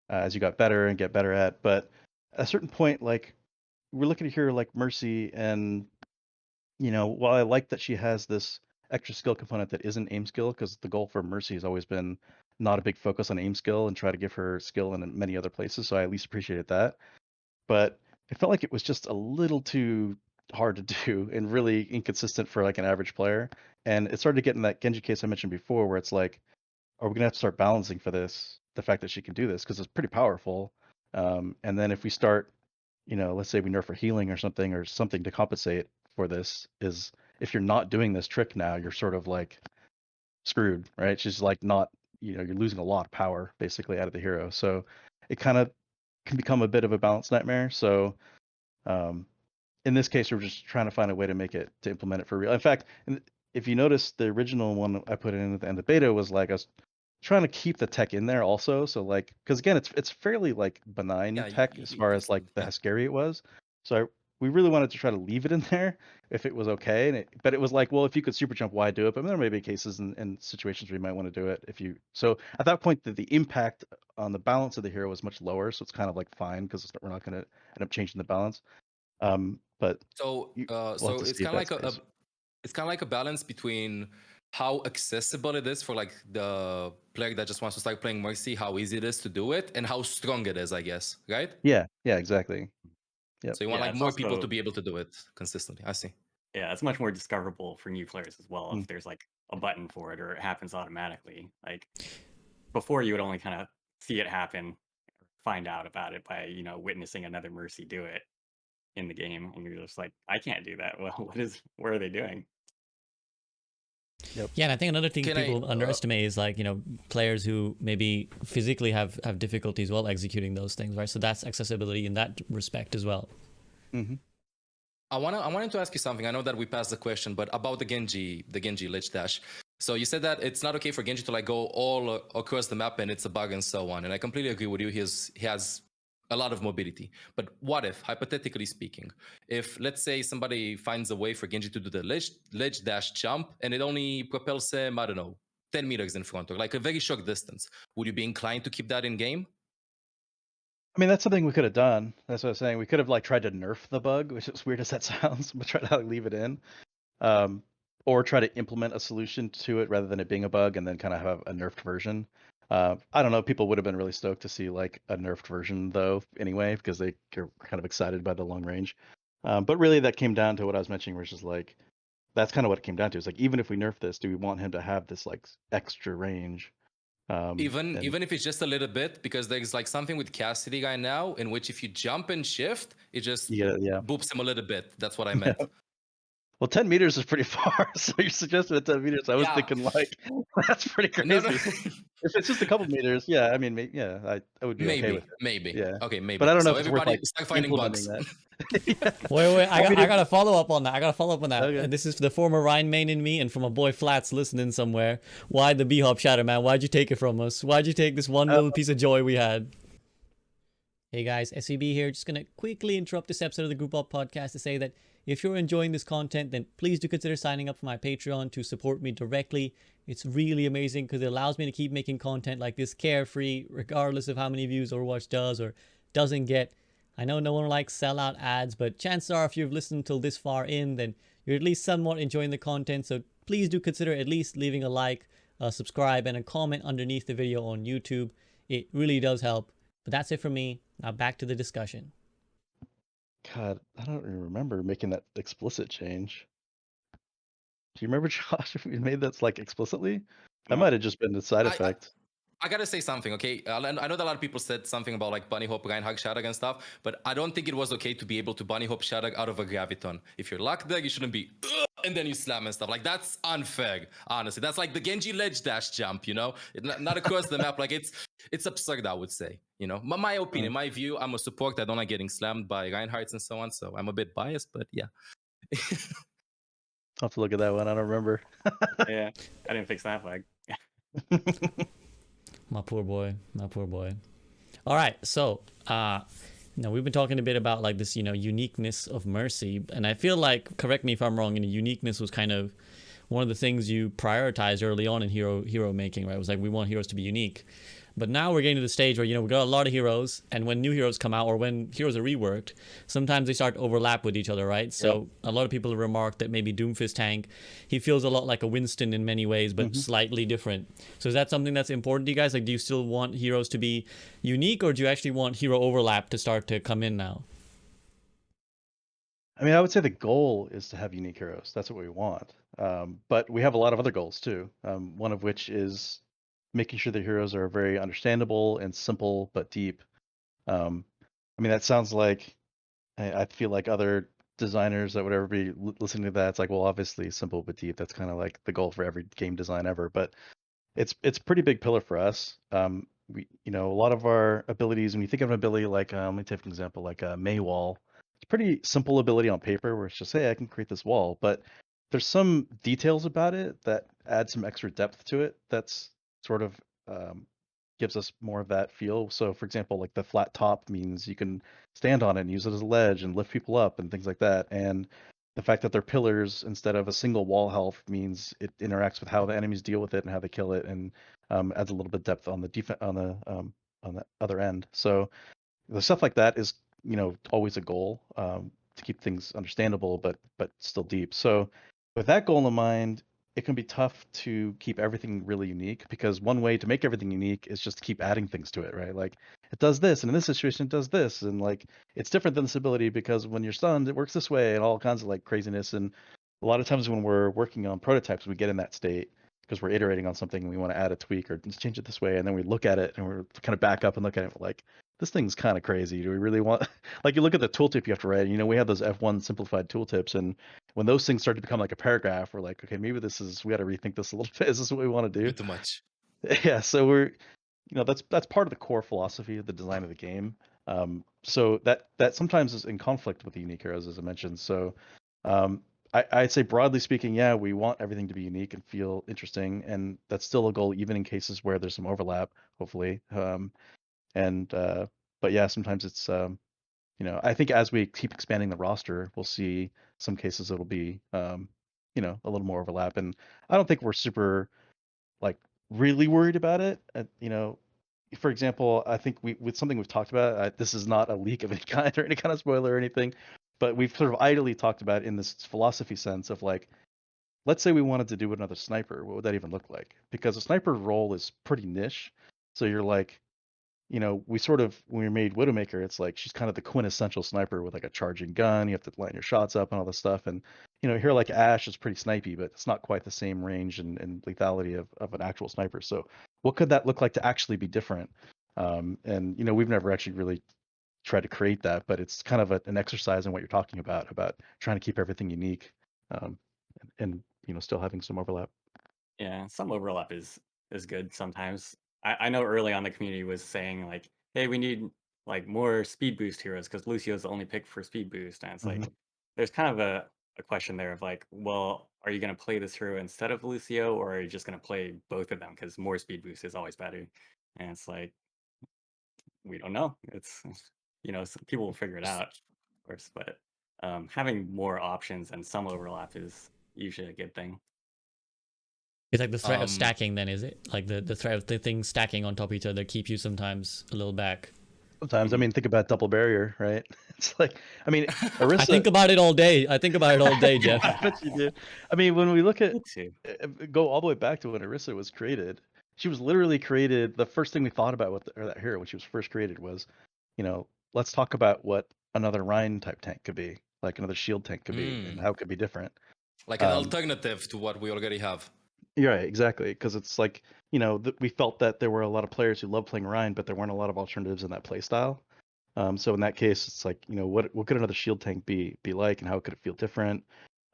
B: as you got better and get better at. But at a certain point, we're looking at here Mercy, and while I like that she has this extra skill component that isn't aim skill, because the goal for Mercy has always been not a big focus on aim skill and try to give her skill in many other places. So I at least appreciated that. But it felt like it was just a little too hard to do and really inconsistent for an average player. And it started to get in that Genji case I mentioned before, where it's like, are we gonna have to start balancing for this, the fact that she can do this, because it's pretty powerful. And then if we start, let's say we nerf her healing or something to compensate for this, is if you're not doing this trick now, you're sort of screwed, right? She's not, you're losing a lot of power basically out of the hero. So it kind of can become a bit of a balance nightmare. So in this case, we're just trying to find a way to implement it for real. In fact, if you notice, the original one I put in at the end of beta was I was trying to keep the tech in there also. So because again, it's fairly benign tech as far as the how scary it was. So we really wanted to try to leave it in there if it was okay. But it was like, well, if you could super jump, why do it? But there may be cases and situations where you might want to do it if you. So at that point, the impact on the balance of the hero was much lower. So it's kind of like fine because we're not going to end up changing the balance. But
A: So
B: we'll
A: so
B: have to
A: it's
B: see if
A: kind of
B: that's
A: like
B: the case.
A: it's kind of like a balance between how accessible it is for like the player that just wants to start playing Mercy, how easy it is to do it, and how strong it is, I guess, right?
B: Yeah, exactly. Yep.
A: So you want
C: Yeah,
A: like
C: it's
A: more people
C: also
A: to be able to do it consistently. I see.
C: yeah, it's much more discoverable for new players as well
B: Mm.
C: if there's like a button for it or it happens automatically. Like before, you would only kind of see it happen, find out about it by witnessing another Mercy do it in the game, and you're just like, I can't do that. Well, what are they doing?
B: Yep.
D: Yeah, and I think another thing
A: Can I,
D: people underestimate is like, players who maybe physically have difficulties while executing those things, right? So that's accessibility in that respect as well.
B: Mm-hmm.
A: I wanted to ask you something. I know that we passed the question, but about the Genji ledge dash. So you said that it's not okay for Genji to like go all across the map and it's a bug and so on. And I completely agree with you. He has a lot of mobility. But what if, hypothetically speaking, if let's say somebody finds a way for Genji to do the ledge dash jump and it only propels him, I don't know, 10 meters in front or like a very short distance, would you be inclined to keep that in game?
B: I mean, that's something we could have done. That's what I was saying. We could have like tried to nerf the bug, which is weird as that sounds, but try to like, leave it in. Or try to implement a solution to it rather than it being a bug and then kind of have a nerfed version. I don't know. People would have been really stoked to see like a nerfed version though, anyway, because they are kind of excited by the long range. But really, that came down to what I was mentioning, which is like that's kind of what it came down to. It's like even if we nerf this, do we want him to have this like extra range?
A: Even
B: And
A: if it's just a little bit, because there's like something with Cassidy guy now in which if you jump and shift, it just
B: yeah,
A: boops him a little bit. That's what I meant.
B: Well, 10 meters is pretty far, so you're suggesting at 10 meters. I was
A: Yeah.
B: thinking like that's pretty crazy.
A: No, no.
B: If it's just a couple meters, yeah, I mean, I would be okay with it.
A: Maybe.
B: Yeah.
A: Okay, maybe.
B: But I don't know
A: So
B: if it's worth
A: everybody
B: like
A: start finding bugs.
B: implementing that.
D: Wait,
B: I mean,
D: I got to follow up on that.
B: Okay.
D: And this is the former Rhine main in me and from a boy Flats listening somewhere. Why the B-Hop Shatter, man? Why'd you take it from us? Why'd you take this one little piece of joy we had? Hey guys, SVB here. Just going to quickly interrupt this episode of the Group Up podcast to say that if you're enjoying this content, then please do consider signing up for my Patreon to support me directly. It's really amazing because it allows me to keep making content like this carefree, regardless of how many views Overwatch does or doesn't get. I know no one likes sellout ads, but chances are if you've listened till this far in, then you're at least somewhat enjoying the content. So please do consider at least leaving a like, subscribe, and a comment underneath the video on YouTube. It really does help. But that's it for me. Now back to the discussion.
B: God, I don't remember making that explicit change. Do you remember, Josh, if we made that like explicitly? That
C: No.
B: might have just been the side effect.
A: I gotta say something, okay? I know that a lot of people said something about like bunny hop, Reinhardt, Shadag and stuff, but I don't think it was okay to be able to bunny hop Shadag out of a graviton. If you're locked there, you shouldn't be and then you slam and stuff. Like that's unfair, honestly. That's like the Genji ledge dash jump, not across the map. Like it's absurd, I would say. My opinion, my view. I'm a support. I don't like getting slammed by Reinhardts and so on, so I'm a bit biased, but yeah.
B: I'll have to look at that one. I don't remember.
C: Yeah, I didn't fix that flag.
D: My poor boy. All right, so we've been talking a bit about like this, uniqueness of Mercy, and I feel like, correct me if I'm wrong, uniqueness was kind of one of the things you prioritized early on in hero making, right? It was like we want heroes to be unique. But now we're getting to the stage where, we got a lot of heroes, and when new heroes come out or when heroes are reworked, sometimes they start to overlap with each other, right? So a lot of people have remarked that maybe DOOMFIST tank, he feels a lot like a Winston in many ways, but slightly different. So is that something that's important to you guys? Like, do you still want heroes to be unique, or do you actually want hero overlap to start to come in now?
B: I mean, I would say the goal is to have unique heroes. That's what we want. But we have a lot of other goals too. One of which is making sure the heroes are very understandable and simple but deep. I mean, that sounds like I feel like other designers that would ever be listening to that, it's like, well, obviously simple but deep. That's kind of like the goal for every game design ever. But it's a pretty big pillar for us. We a lot of our abilities. When you think of an ability like, let me take an example, like a May wall. It's a pretty simple ability on paper where it's just, hey, I can create this wall, but there's some details about it that add some extra depth to it. That's sort of gives us more of that feel. So for example, like the flat top means you can stand on it and use it as a ledge and lift people up and things like that. And the fact that they're pillars instead of a single wall health means it interacts with how the enemies deal with it and how they kill it, and adds a little bit of depth on the on the other end. So the stuff like that is, you know, always a goal, to keep things understandable but still deep. So with that goal in mind, it can be tough to keep everything really unique, because one way to make everything unique is just to keep adding things to it, right? Like it does this, and in this situation it does this, and like it's different than this ability because when you're stunned it works this way, and all kinds of like craziness. And a lot of times when we're working on prototypes, we get in that state because we're iterating on something and we want to add a tweak or just change it this way, and then we look at it and we're kind of back up and look at it like, this thing's kind of crazy. Do we really want like you look at the tooltip you have to write, you know, we have those F1 simplified tooltips, and when those things start to become like a paragraph, we're like, okay, maybe we got to rethink this a little bit. Is this what we want to do?
A: Too much.
B: Yeah, so we're, you know, that's part of the core philosophy of the design of the game. So that sometimes is in conflict with the unique heroes, as I mentioned. So I'd say broadly speaking, yeah, we want everything to be unique and feel interesting, and that's still a goal even in cases where there's some overlap, hopefully. But yeah, sometimes it's you know, I think as we keep expanding the roster, we'll see some cases it'll be you know, a little more overlap, and I don't think we're super like really worried about it. You know, for example, I think with something we've talked about, this is not a leak of any kind or any kind of spoiler or anything, but we've sort of idly talked about in this philosophy sense of like, let's say we wanted to do another sniper, what would that even look like? Because a sniper role is pretty niche, so you're like, you know, we sort of, when we made Widowmaker, it's like she's kind of the quintessential sniper with like a charging gun. You have to line your shots up and all this stuff. And, you know, here like Ash is pretty snipey, but it's not quite the same range and lethality of an actual sniper. So what could that look like to actually be different? And, you know, we've never actually really tried to create that, but it's kind of an exercise in what you're talking about trying to keep everything unique, and you know, still having some overlap.
C: Yeah, some overlap is good sometimes. I know early on the community was saying like, hey, we need like more speed boost heroes because Lucio's the only pick for speed boost. And it's like there's kind of a question there of like, well, are you gonna play this hero instead of Lucio, or are you just gonna play both of them? Because more speed boost is always better. And it's like, we don't know. It's you know, people will figure it out, of course, but having more options and some overlap is usually a good thing.
D: It's like the threat of stacking, then, is it? Like the threat of the things stacking on top of each other keep you sometimes a little back.
B: Sometimes, I mean, think about double barrier, right? It's like, I mean,
D: I think about it all day. I think about it all day, Geoff.
B: I bet you do. I mean, when we look at,
C: Me too.
B: go all the way back to when Orisa was created, she was literally created. The first thing we thought about with that hero when she was first created was, you know, let's talk about what another Rhine type tank could be, like another shield tank could be, and how it could be different.
A: Like an alternative to what we already have.
B: Yeah, right, exactly. Because it's like, you know, we felt that there were a lot of players who loved playing Rhine, but there weren't a lot of alternatives in that play style. So in that case, it's like, you know, what could another shield tank be like, and how could it feel different?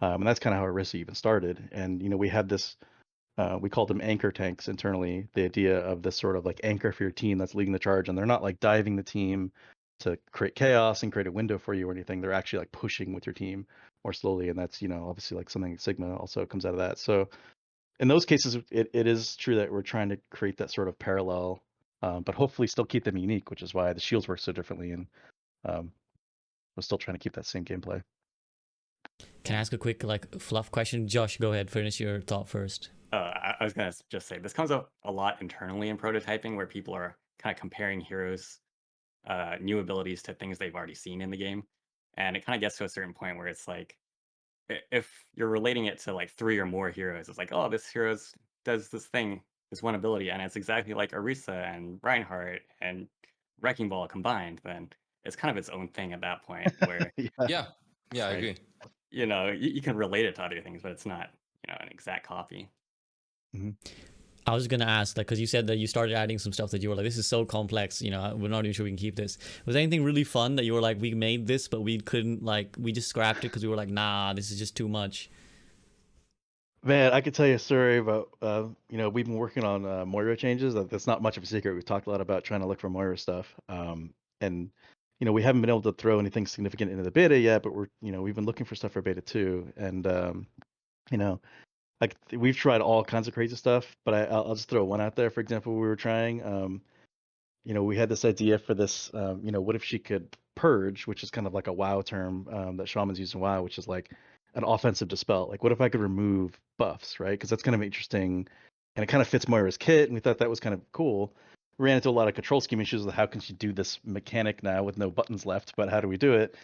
B: And that's kind of how Orisa even started. And you know, we had this, we called them anchor tanks internally. The idea of this sort of like anchor for your team that's leading the charge, and they're not like diving the team to create chaos and create a window for you or anything. They're actually like pushing with your team more slowly, and that's, you know, obviously like something Sigma also comes out of that. So in those cases, it is true that we're trying to create that sort of parallel, but hopefully still keep them unique, which is why the shields work so differently, and we're still trying to keep that same gameplay.
D: Can I ask a quick like fluff question? Josh, go ahead, finish your thought first.
C: I was gonna just say this comes up a lot internally in prototyping, where people are kind of comparing heroes' new abilities to things they've already seen in the game, and it kind of gets to a certain point where it's like, if you're relating it to like 3 or more heroes, it's like, oh, this hero does this thing, this one ability, and it's exactly like Orisa and Reinhardt and Wrecking Ball combined, then it's kind of its own thing at that point where
A: Yeah, I
C: like,
A: agree.
C: you know, you can relate it to other things, but it's not, you know, an exact copy.
D: I was gonna ask, like, because you said that you started adding some stuff that you were like, this is so complex, you know, we're not even sure we can keep this. Was there anything really fun that you were like, we made this, but we couldn't, like, we just scrapped it because we were like, nah, this is just too much?
B: Man, I could tell you a story about, you know, we've been working on MOIRA changes. That's not much of a secret. We've talked a lot about trying to look for MOIRA stuff. And, you know, we haven't been able to throw anything significant into the beta yet, but we're, you know, we've been looking for stuff for beta 2. And, you know, like we've tried all kinds of crazy stuff, but I'll just throw one out there. For example, we were trying, you know, we had this idea for this, you know, what if she could purge, which is kind of like a WoW term that shamans use in WoW, which is like an offensive dispel. Like, what if I could remove buffs, right? Because that's kind of interesting, and it kind of fits Moira's kit, and we thought that was kind of cool. We ran into a lot of control scheme issues with how can she do this mechanic now with no buttons left, but how do we do it?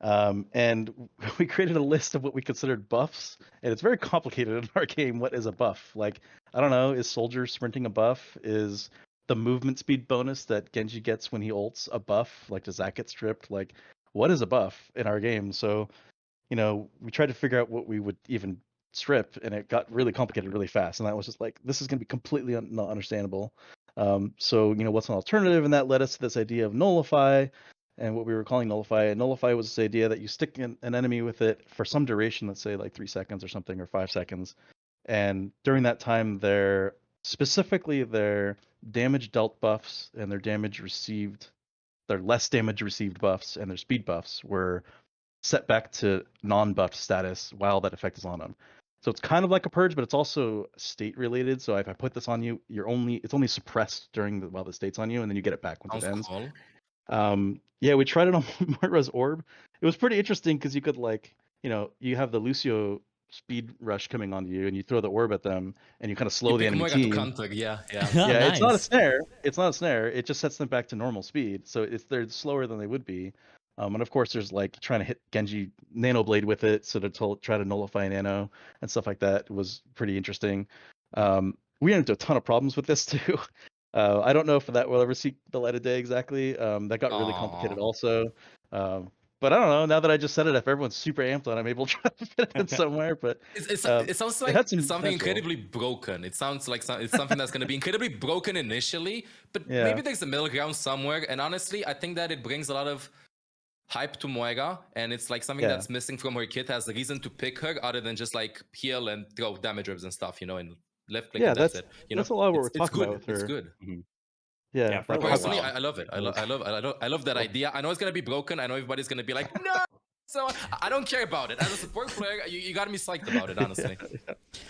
B: And we created a list of what we considered buffs, and it's very complicated in our game. What is a buff? Like, I don't know, is soldier sprinting a buff? Is the movement speed bonus that Genji gets when he ults a buff? Like, does that get stripped? Like, what is a buff in our game? So, you know, we tried to figure out what we would even strip, and it got really complicated really fast. And I was just like, this is going to be completely not understandable. So, you know, what's an alternative? And that led us to this idea of nullify, and what we were calling nullify. And nullify was this idea that you stick an enemy with it for some duration, let's say like 3 seconds or something, or 5 seconds. And during that time, specifically their damage dealt buffs and their damage received, their less damage received buffs and their speed buffs were set back to non-buffed status while that effect is on them. So it's kind of like a purge, but it's also state related. So if I put this on you, it's only suppressed while the state's on you, and then you get it back once it ends.
A: Cool.
B: Yeah, we tried it on Moira's orb. It was pretty interesting because you could, like, you know, you have the Lucio speed rush coming onto you, and you throw the orb at them, and you kind of slow the enemy team.
A: Counter. Yeah.
B: Yeah,
D: Nice.
B: it's not a snare. It's not a snare. It just sets them back to normal speed. So they're slower than they would be. And of course, there's like trying to hit Genji Nano Blade with it, so to try to nullify Nano and stuff like that was pretty interesting. We ran into a ton of problems with this too. I don't know if that will ever see the light of day exactly. That got really complicated also. But I don't know. Now that I just set it up, everyone's super amped on. I'm able to try to fit it in somewhere. But
A: it sounds like
B: had some
A: it's something
B: potential.
A: incredibly broken. It sounds like it's something that's going to be incredibly broken initially, but
B: Yeah.
A: maybe there's a middle ground somewhere. And honestly, I think that it brings a lot of hype to Moira, and it's like something that's missing from her kit has a reason to pick her other than just like heal and throw damage ribs and stuff, you know, and left click.
B: Yeah,
A: and that's it. You
B: that's
A: know,
B: a lot of what we're
A: it's
B: talking
A: good.
B: about with her.
A: It's good.
B: Yeah,
C: for a
A: Personally,
C: while.
A: I love it. I love that idea. I know it's gonna be broken. I know everybody's gonna be like, no. So I don't care about it. As a support player, you got me psyched about it, honestly.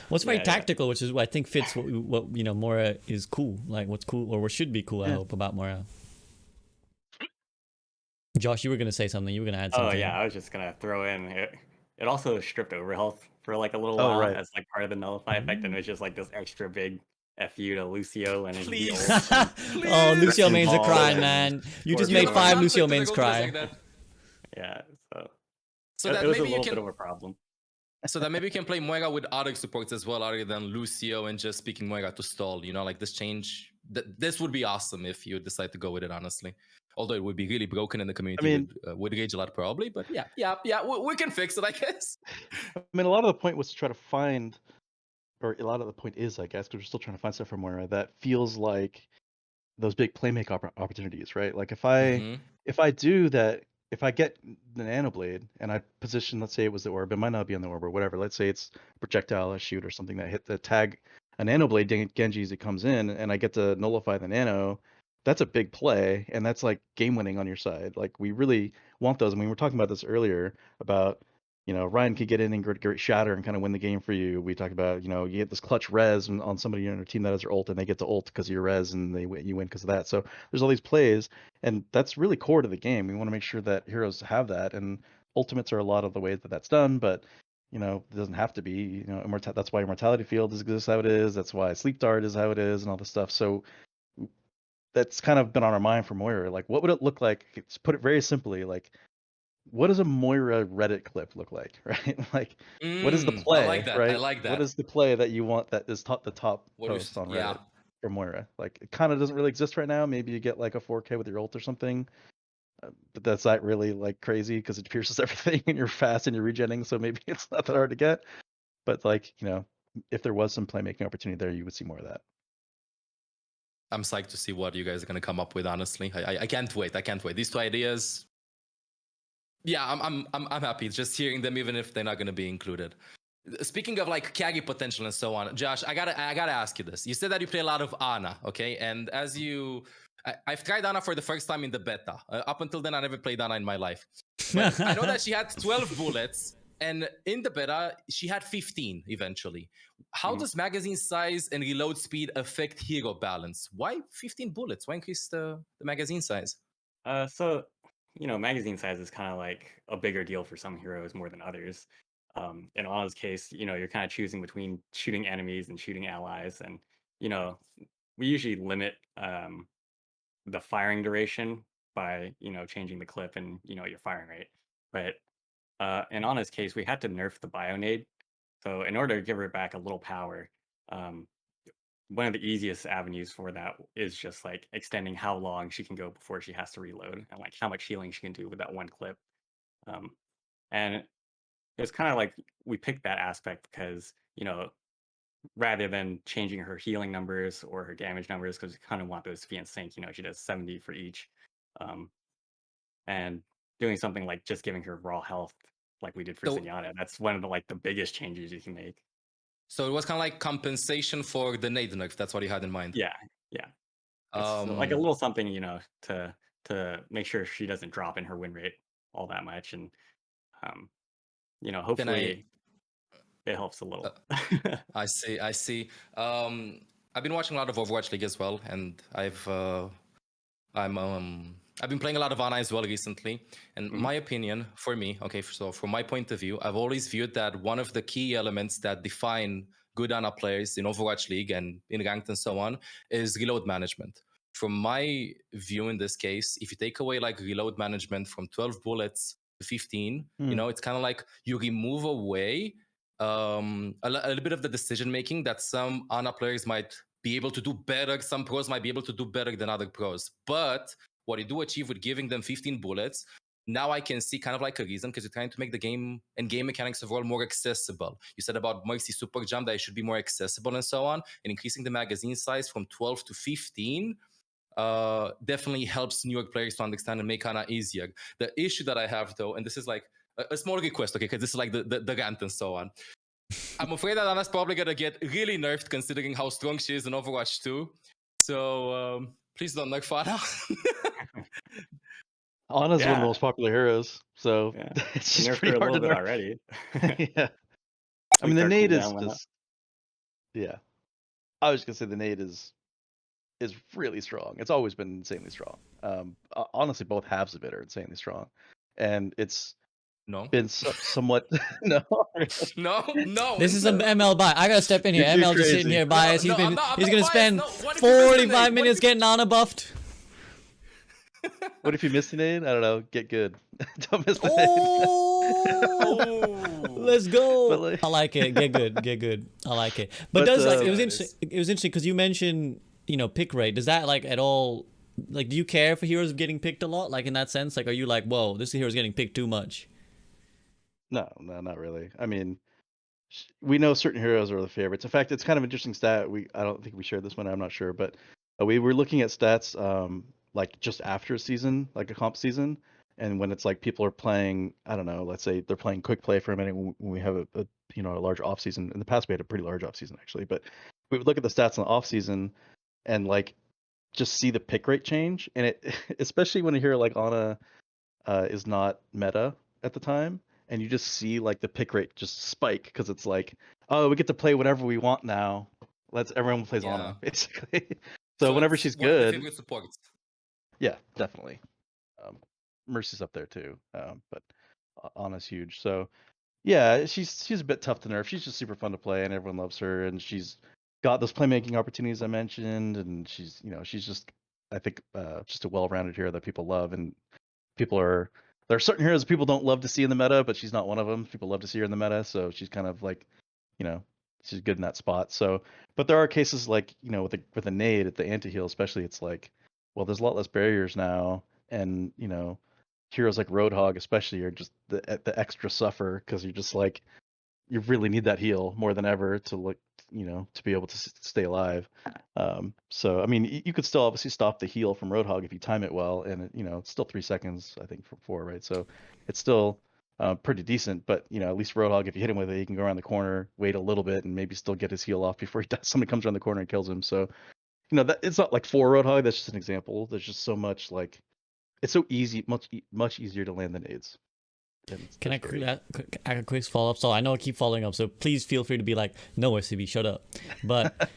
D: What's very tactical, which is what I think fits what you know Moira is cool. Like what's cool or what should be cool. I hope about Moira. Josh, you were gonna say something. You were gonna add something.
C: Oh yeah, I was just gonna throw in it also stripped overhealth for like a little
B: Oh,
C: while
B: right.
C: as like part of the nullify effect, and it was just like this extra big FU to Lucio and his
A: Please.
C: ult.
D: Oh, Lucio mains are
C: Ball
D: crying,
C: and
D: man. You just
C: Or
D: made
C: Geoff
D: 5
A: Goodman.
D: Lucio mains
A: Like
D: cry.
A: that.
C: Yeah,
A: So
C: it
A: that
C: was a
A: maybe you
C: little bit
A: can
C: of a problem.
A: So that maybe you can play Moira with other supports as well, other than Lucio, and just picking Moira to stall. You know, like this change. This would be awesome if you decide to go with it. Honestly, although it would be really broken in the community,
B: I mean,
A: would rage a lot probably. But yeah, we can fix it, I guess.
B: I mean, a lot of the point was to try to find, or a lot of the point is, I guess, because we're still trying to find stuff from Moira that feels like those big playmake opportunities, right? Like if I do that, if I get the Nano Blade and I position, let's say it was the orb, it might not be on the orb or whatever. Let's say it's a projectile, a shoot, or something that hit the tag a Nano Blade Genji as it comes in, and I get to nullify the Nano. That's a big play, and that's like game winning on your side. Like we really want those. I mean, we were talking about this earlier about, you know, Ryan could get in and great shatter and kind of win the game for you. We talked about, you know, you get this clutch res on somebody on your team that has their ult, and they get to ult because of your res, and you win because of that. So there's all these plays, and that's really core to the game. We want to make sure that heroes have that, and ultimates are a lot of the ways that that's done, but you know, it doesn't have to be. You know, that's why Immortality Field exists how it is. That's why Sleep Dart is how it is, and all this stuff. So that's kind of been on our mind for Moira. Like, what would it look like? Let's put it very simply, like, what does a Moira Reddit clip look like, right? Like, what is the play,
A: I like that.
B: right?
A: I like that.
B: What is the play that you want that is the top
A: What
B: post on Reddit
A: yeah.
B: for Moira? Like, it kind of doesn't really exist right now. Maybe you get like a 4K with your ult or something, but that's not really like crazy because it pierces everything and you're fast and you're regenning, so maybe it's not that hard to get. But like, you know, if there was some playmaking opportunity there, you would see more of that.
A: I'm psyched to see what you guys are gonna come up with. Honestly, I can't wait. I can't wait. These 2 ideas. Yeah, I'm happy just hearing them, even if they're not gonna be included. Speaking of like carry potential and so on, Josh, I gotta ask you this. You said that you play a lot of Ana, okay? And as I've tried Ana for the first time in the beta. Up until then, I never played Ana in my life. But I know that she had 12 bullets And in the beta, she had 15 eventually. How does magazine size and reload speed affect hero balance? Why 15 bullets? Why increase the magazine size?
C: So, magazine size is kind of like a bigger deal for some heroes more than others. In Anna's case, you're kind of choosing between shooting enemies and shooting allies, and we usually limit the firing duration by changing the clip and your firing rate. But in Anna's case, we had to nerf the bionade, so in order to give her back a little power, one of the easiest avenues for that is just like extending how long she can go before she has to reload, and like how much healing she can do with that one clip. And it's kind of like we picked that aspect because rather than changing her healing numbers or her damage numbers, because we kind of want those to be in sync. She does 70 for each, and doing something like just giving her raw health like we did for
A: So-
C: Zenyatta, that's one of the biggest changes you can make.
A: So it was kind of like compensation for the nade nerf. That's what you had in mind.
C: Yeah. It's like a little something, to make sure she doesn't drop in her win rate all that much, and hopefully it helps a little.
A: I see. I've been watching a lot of Overwatch League as well, and I've been playing a lot of Ana as well recently. And my opinion, for me, so from my point of view, I've always viewed that one of the key elements that define good Ana players in Overwatch League and in ranked and so on is reload management. From my view in this case, if you take away like reload management from 12 bullets to 15, it's kind of like you remove away a little bit of the decision making that some Ana players might be able to do better. Some pros might be able to do better than other pros. But what you do achieve with giving them 15 bullets, now I can see kind of like a reason, because you're trying to make the game and game mechanics overall more accessible. You said about Mercy SUPERJUMP that it should be more accessible and so on, and increasing the magazine size from 12 to 15 definitely helps New York players to understand and make Ana easier. The issue that I have though, and this is like a small request, okay, because this is like the rant and so on. I'm afraid that Ana's probably gonna get really nerfed considering how strong she is in Overwatch 2. So please don't nerf Ana.
B: Ana's one of the
C: Yeah.
B: most popular heroes, so
C: Yeah.
B: it's
C: You
B: just
C: nerfed her
B: pretty
C: a
B: hard to
C: little bit
B: nerf.
C: already.
B: Yeah. I mean, the nade is just, yeah. I was gonna say the nade is really strong. It's always been insanely strong. Honestly, both halves of it are insanely strong, and it's
A: No.
B: been somewhat no.
A: No.
D: This is an ML buy. I gotta step in here.
B: You're
D: ML just sitting
B: crazy.
D: here biased.
A: No,
D: he's
A: I'm not
D: gonna
A: biased.
D: spend
A: No, what if you miss the
D: 45
A: nade?
D: minutes getting Ana buffed.
B: What if you miss the nade? I don't know. Get good. Don't miss the
D: Oh, let's go.
B: But, like-
D: I like it. Get good. I like it. But does like it was interesting. It was interesting because you mentioned pick rate. Does that like at all like do you care for heroes getting picked a lot? Like in that sense, like are you like, whoa, this hero's getting picked too much?
B: No, not really. I mean, we know certain heroes are the favorites. In fact, it's kind of interesting stat. I don't think we shared this one. I'm not sure, but we were looking at stats like just after a season, like a comp season, and when it's like people are playing, I don't know, let's say they're playing quick play for a minute when we have a large off season. In the past, we had a pretty large off season actually, but we would look at the stats in the off season and like just see the pick rate change, and it especially when a hero like Ana is not meta at the time, and you just see like the pick rate just spike because it's like, oh, we get to play whatever we want now. Everyone plays Ana basically. So whenever she's
A: one of the
B: good,
A: favorite supports.
B: yeah, definitely. Mercy's up there too, but Ana's huge. So yeah, she's a bit tough to nerf. She's just super fun to play, and everyone loves her, and she's got those playmaking opportunities I mentioned, and she's just, I think, just a well-rounded hero that people love, and there are certain heroes people don't love to see in the meta, but she's not one of them. People love to see her in the meta, so she's kind of like, she's good in that spot. So, but there are cases like, with a nade at the anti-heal especially, it's like, well, there's a lot less barriers now, and heroes like Roadhog especially are just the extra suffer, because you're just like, you really need that heal more than ever to look, to be able to stay alive. So I mean, you could still obviously stop the heal from Roadhog if you time it well, and it's still 3 seconds, I think, from 4, right? So it's still pretty decent, but at least Roadhog, if you hit him with it, he can go around the corner, wait a little bit, and maybe still get his heal off before he dies. Somebody comes around the corner and kills him. So that it's not like for Roadhog. That's just an example. There's just so much, like, it's so easy, much easier to land the nades.
D: Can I add a quick follow up? So I know I keep following up, so please feel free to be like, no, SCB, shut up. But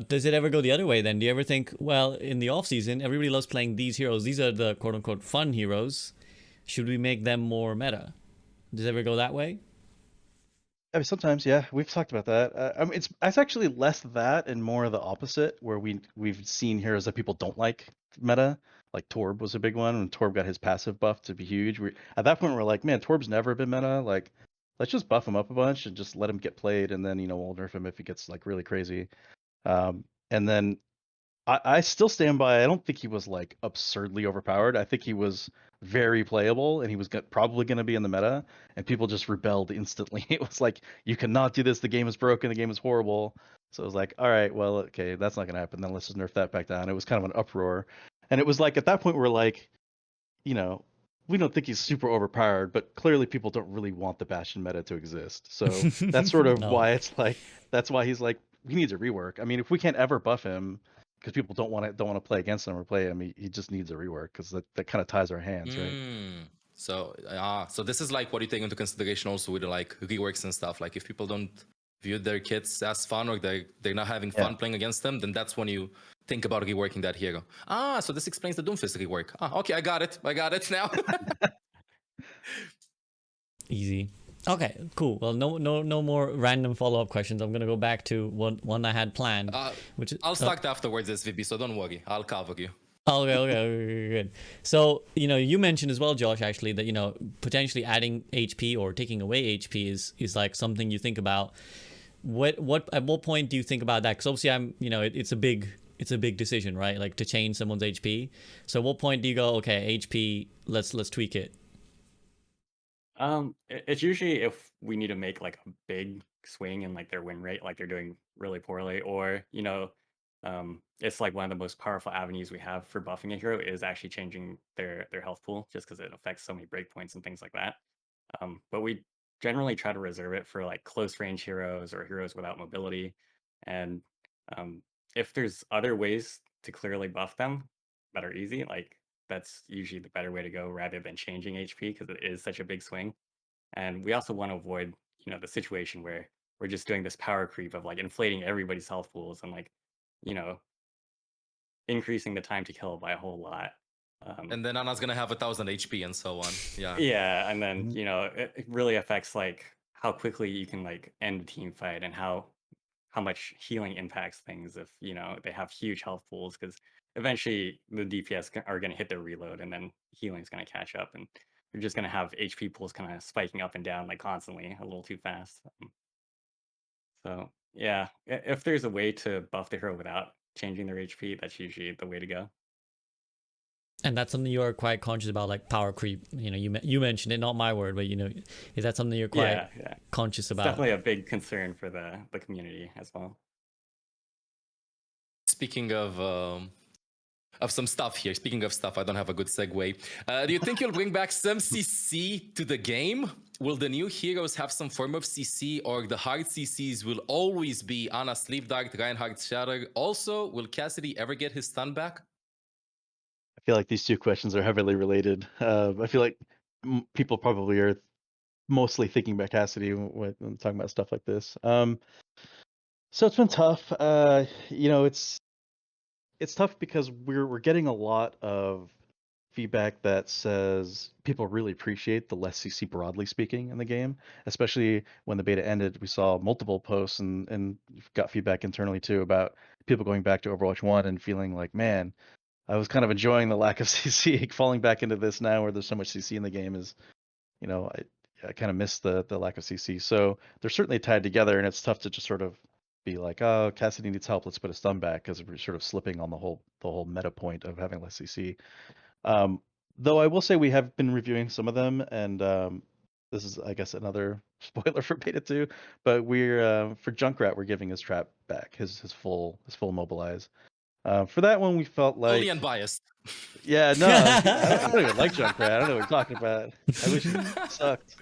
D: does it ever go the other way then? Do you ever think, well, in the off season, everybody loves playing these heroes. These are the quote unquote fun heroes. Should we make them more meta? Does it ever go that way?
B: I mean, sometimes, yeah, we've talked about that. I mean, it's actually less that and more the opposite, where we've seen heroes that people don't like meta. Like Torb was a big one when Torb got his passive buff to be huge. At that point, we're like, man, Torb's never been meta. Like, let's just buff him up a bunch and just let him get played, and then we'll nerf him if he gets like really crazy. And then I still stand by. I don't think he was like absurdly overpowered. I think he was very playable, and he was probably going to be in the meta. And people just rebelled instantly. It was like, you cannot do this. The game is broken. The game is horrible. So it was like, all right, well, okay, that's not going to happen. Then let's just nerf that back down. It was kind of an uproar. And it was like at that point we're like, we don't think he's super overpowered, but clearly people don't really want the Bastion meta to exist. So that's sort of why it's like, that's why he's like, he needs a rework. I mean, if we can't ever buff him because people don't want to play against him or play him, he just needs a rework because that kind of ties our hands, right?
A: So this is like what you take into consideration also with like reworks and stuff. Like if people don't view their kits as fun or they're not having fun playing against them, then that's when you think about reworking that hero. So this explains the Doomfist rework. Okay, I got it now.
D: Easy. Okay, cool. Well, no more random follow-up questions. I'm gonna go back to one I had planned. Which is,
A: I'll start afterwards, SVB, so don't worry. I'll cover you.
D: Okay, good. So, you mentioned as well, Josh, actually, that, potentially adding HP or taking away HP is like something you think about. At what point do you think about that? Because obviously it's a big decision, right? Like to change someone's HP. So at what point do you go, okay, HP, let's tweak it?
C: It's usually if we need to make like a big swing in like their win rate, like they're doing really poorly, or it's like one of the most powerful avenues we have for buffing a hero is actually changing their health pool, just because it affects so many breakpoints and things like that. But we generally try to reserve it for like close range heroes or heroes without mobility, and if there's other ways to clearly buff them that are easy, like that's usually the better way to go rather than changing HP because it is such a big swing. And we also want to avoid, the situation where we're just doing this power creep of like inflating everybody's health pools and like, increasing the time to kill by a whole lot.
A: And then Anna's gonna have 1,000 HP and so on. Yeah.
C: Yeah, and then it really affects like how quickly you can like end a team fight and how much healing impacts things if they have huge health pools, because eventually the DPS are going to hit their reload and then healing is going to catch up and you're just going to have HP pools kind of spiking up and down like constantly a little too fast. So yeah, if there's a way to buff the hero without changing their HP, that's usually the way to go.
D: And that's something you're quite conscious about, like power creep. You mentioned it, not my word, but is that something you're quite conscious about?
C: It's definitely a big concern for the community as well.
A: Speaking of some stuff here. Speaking of stuff, I don't have a good segue. Do you think you'll bring back some CC to the game? Will the new heroes have some form of CC, or the hard CCs will always be Ana Sleep Dart, Reinhardt Shatter? Also, will Cassidy ever get his stun back?
B: I feel like these two questions are heavily related. I feel like people probably are mostly thinking about Cassidy when talking about stuff like this. So it's been tough. It's tough because we're getting a lot of feedback that says people really appreciate the less CC, broadly speaking, in the game. Especially when the beta ended, we saw multiple posts and got feedback internally too about people going back to Overwatch 1 and feeling like, man, I was kind of enjoying the lack of CC. Falling back into this now where there's so much CC in the game is, I kind of miss the lack of CC. So they're certainly tied together, and it's tough to just sort of be like, oh, Cassidy needs help, let's put a stun back, because we're sort of slipping on the whole meta point of having less CC. Though I will say we have been reviewing some of them, and this is, I guess, another spoiler for beta 2, but we're for Junkrat, we're giving his trap back, his full mobilize. For that one, we felt like
A: Only unbiased.
B: Yeah, no, I don't even like Junkrat. I don't know what you're talking about. I wish he sucked.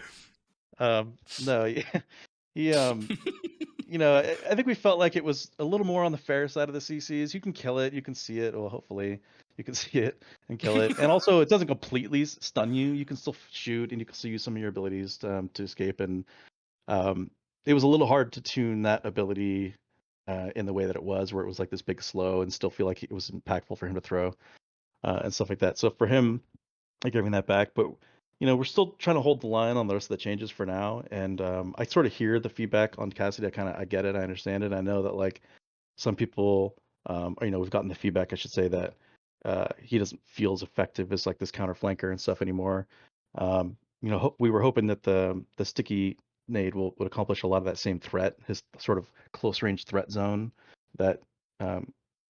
B: No, he you know, I think we felt like it was a little more on the fair side of the CCs. You can kill it, you can see it. Well, hopefully you can see it and kill it. And also, it doesn't completely stun you. You can still shoot, and you can still use some of your abilities to escape. And it was a little hard to tune that ability in the way that it was, where it was like this big slow, and still feel like it was impactful for him to throw and stuff like that. So for him, like giving that back, but you know, we're still trying to hold the line on the rest of the changes for now. And I sort of hear the feedback on Cassidy. I get it, I understand it. I know that like some people, or, you know, we've gotten the feedback, I should say, that he doesn't feel as effective as like this counter flanker and stuff anymore. You know, we were hoping that the sticky nade would accomplish a lot of that same threat, his sort of close range threat zone that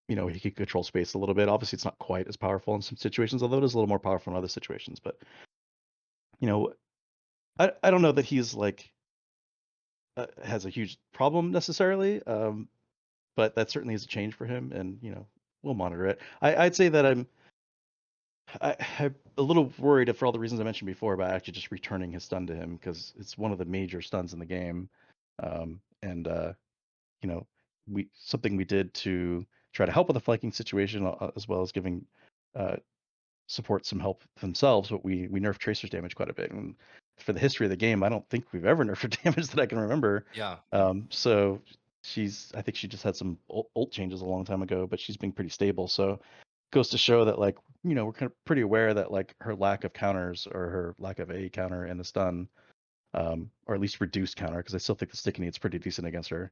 B: you know, he could control space a little bit. Obviously, it's not quite as powerful in some situations, although it is a little more powerful in other situations. But you know, I don't know that he's like has a huge problem necessarily, but that certainly is a change for him, and you know, we'll monitor it. I'd say that I'm a little worried for all the reasons I mentioned before about actually just returning his stun to him, because it's one of the major stuns in the game, and you know, something we did to try to help with the flanking situation, as well as giving support some help themselves, but we nerfed Tracer's damage quite a bit. And for the history of the game, I don't think we've ever nerfed her damage that I can remember.
A: Yeah.
B: So I think she just had some ult changes a long time ago, but she's been pretty stable. So goes to show that, like, you know, we're kind of pretty aware that like her lack of counters, or her lack of a counter and the stun, or at least reduced counter, because I still think the sticky nade's pretty decent against her,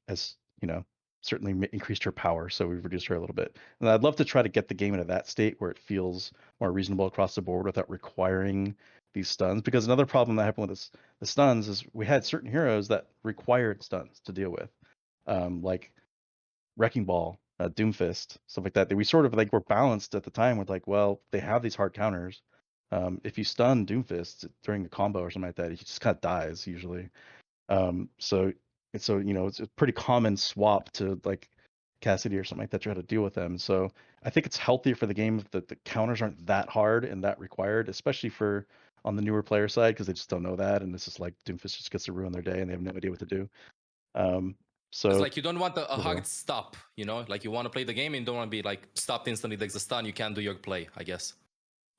B: as you know, certainly increased her power, so we've reduced her a little bit. And I'd love to try to get the game into that state where it feels more reasonable across the board without requiring these stuns. Because another problem that happened with the stuns is we had certain heroes that required stuns to deal with, like Wrecking Ball, Doomfist, stuff like that. That we sort of like were balanced at the time with like, well, they have these hard counters. If you stun Doomfist during a combo or something like that, he just kind of dies usually. So you know, it's a pretty common swap to like Cassidy or something like that, try to deal with them. So I think it's healthier for the game if the counters aren't that hard and that required, especially for on the newer player side, because they just don't know that, and it's just like Doomfist just gets to ruin their day and they have no idea what to do.
A: It's
B: So
A: like you don't want a
B: overall.
A: hard stop, you know, like you want to play the game and don't want to be like stopped instantly like the stun. You can't do your play, I guess.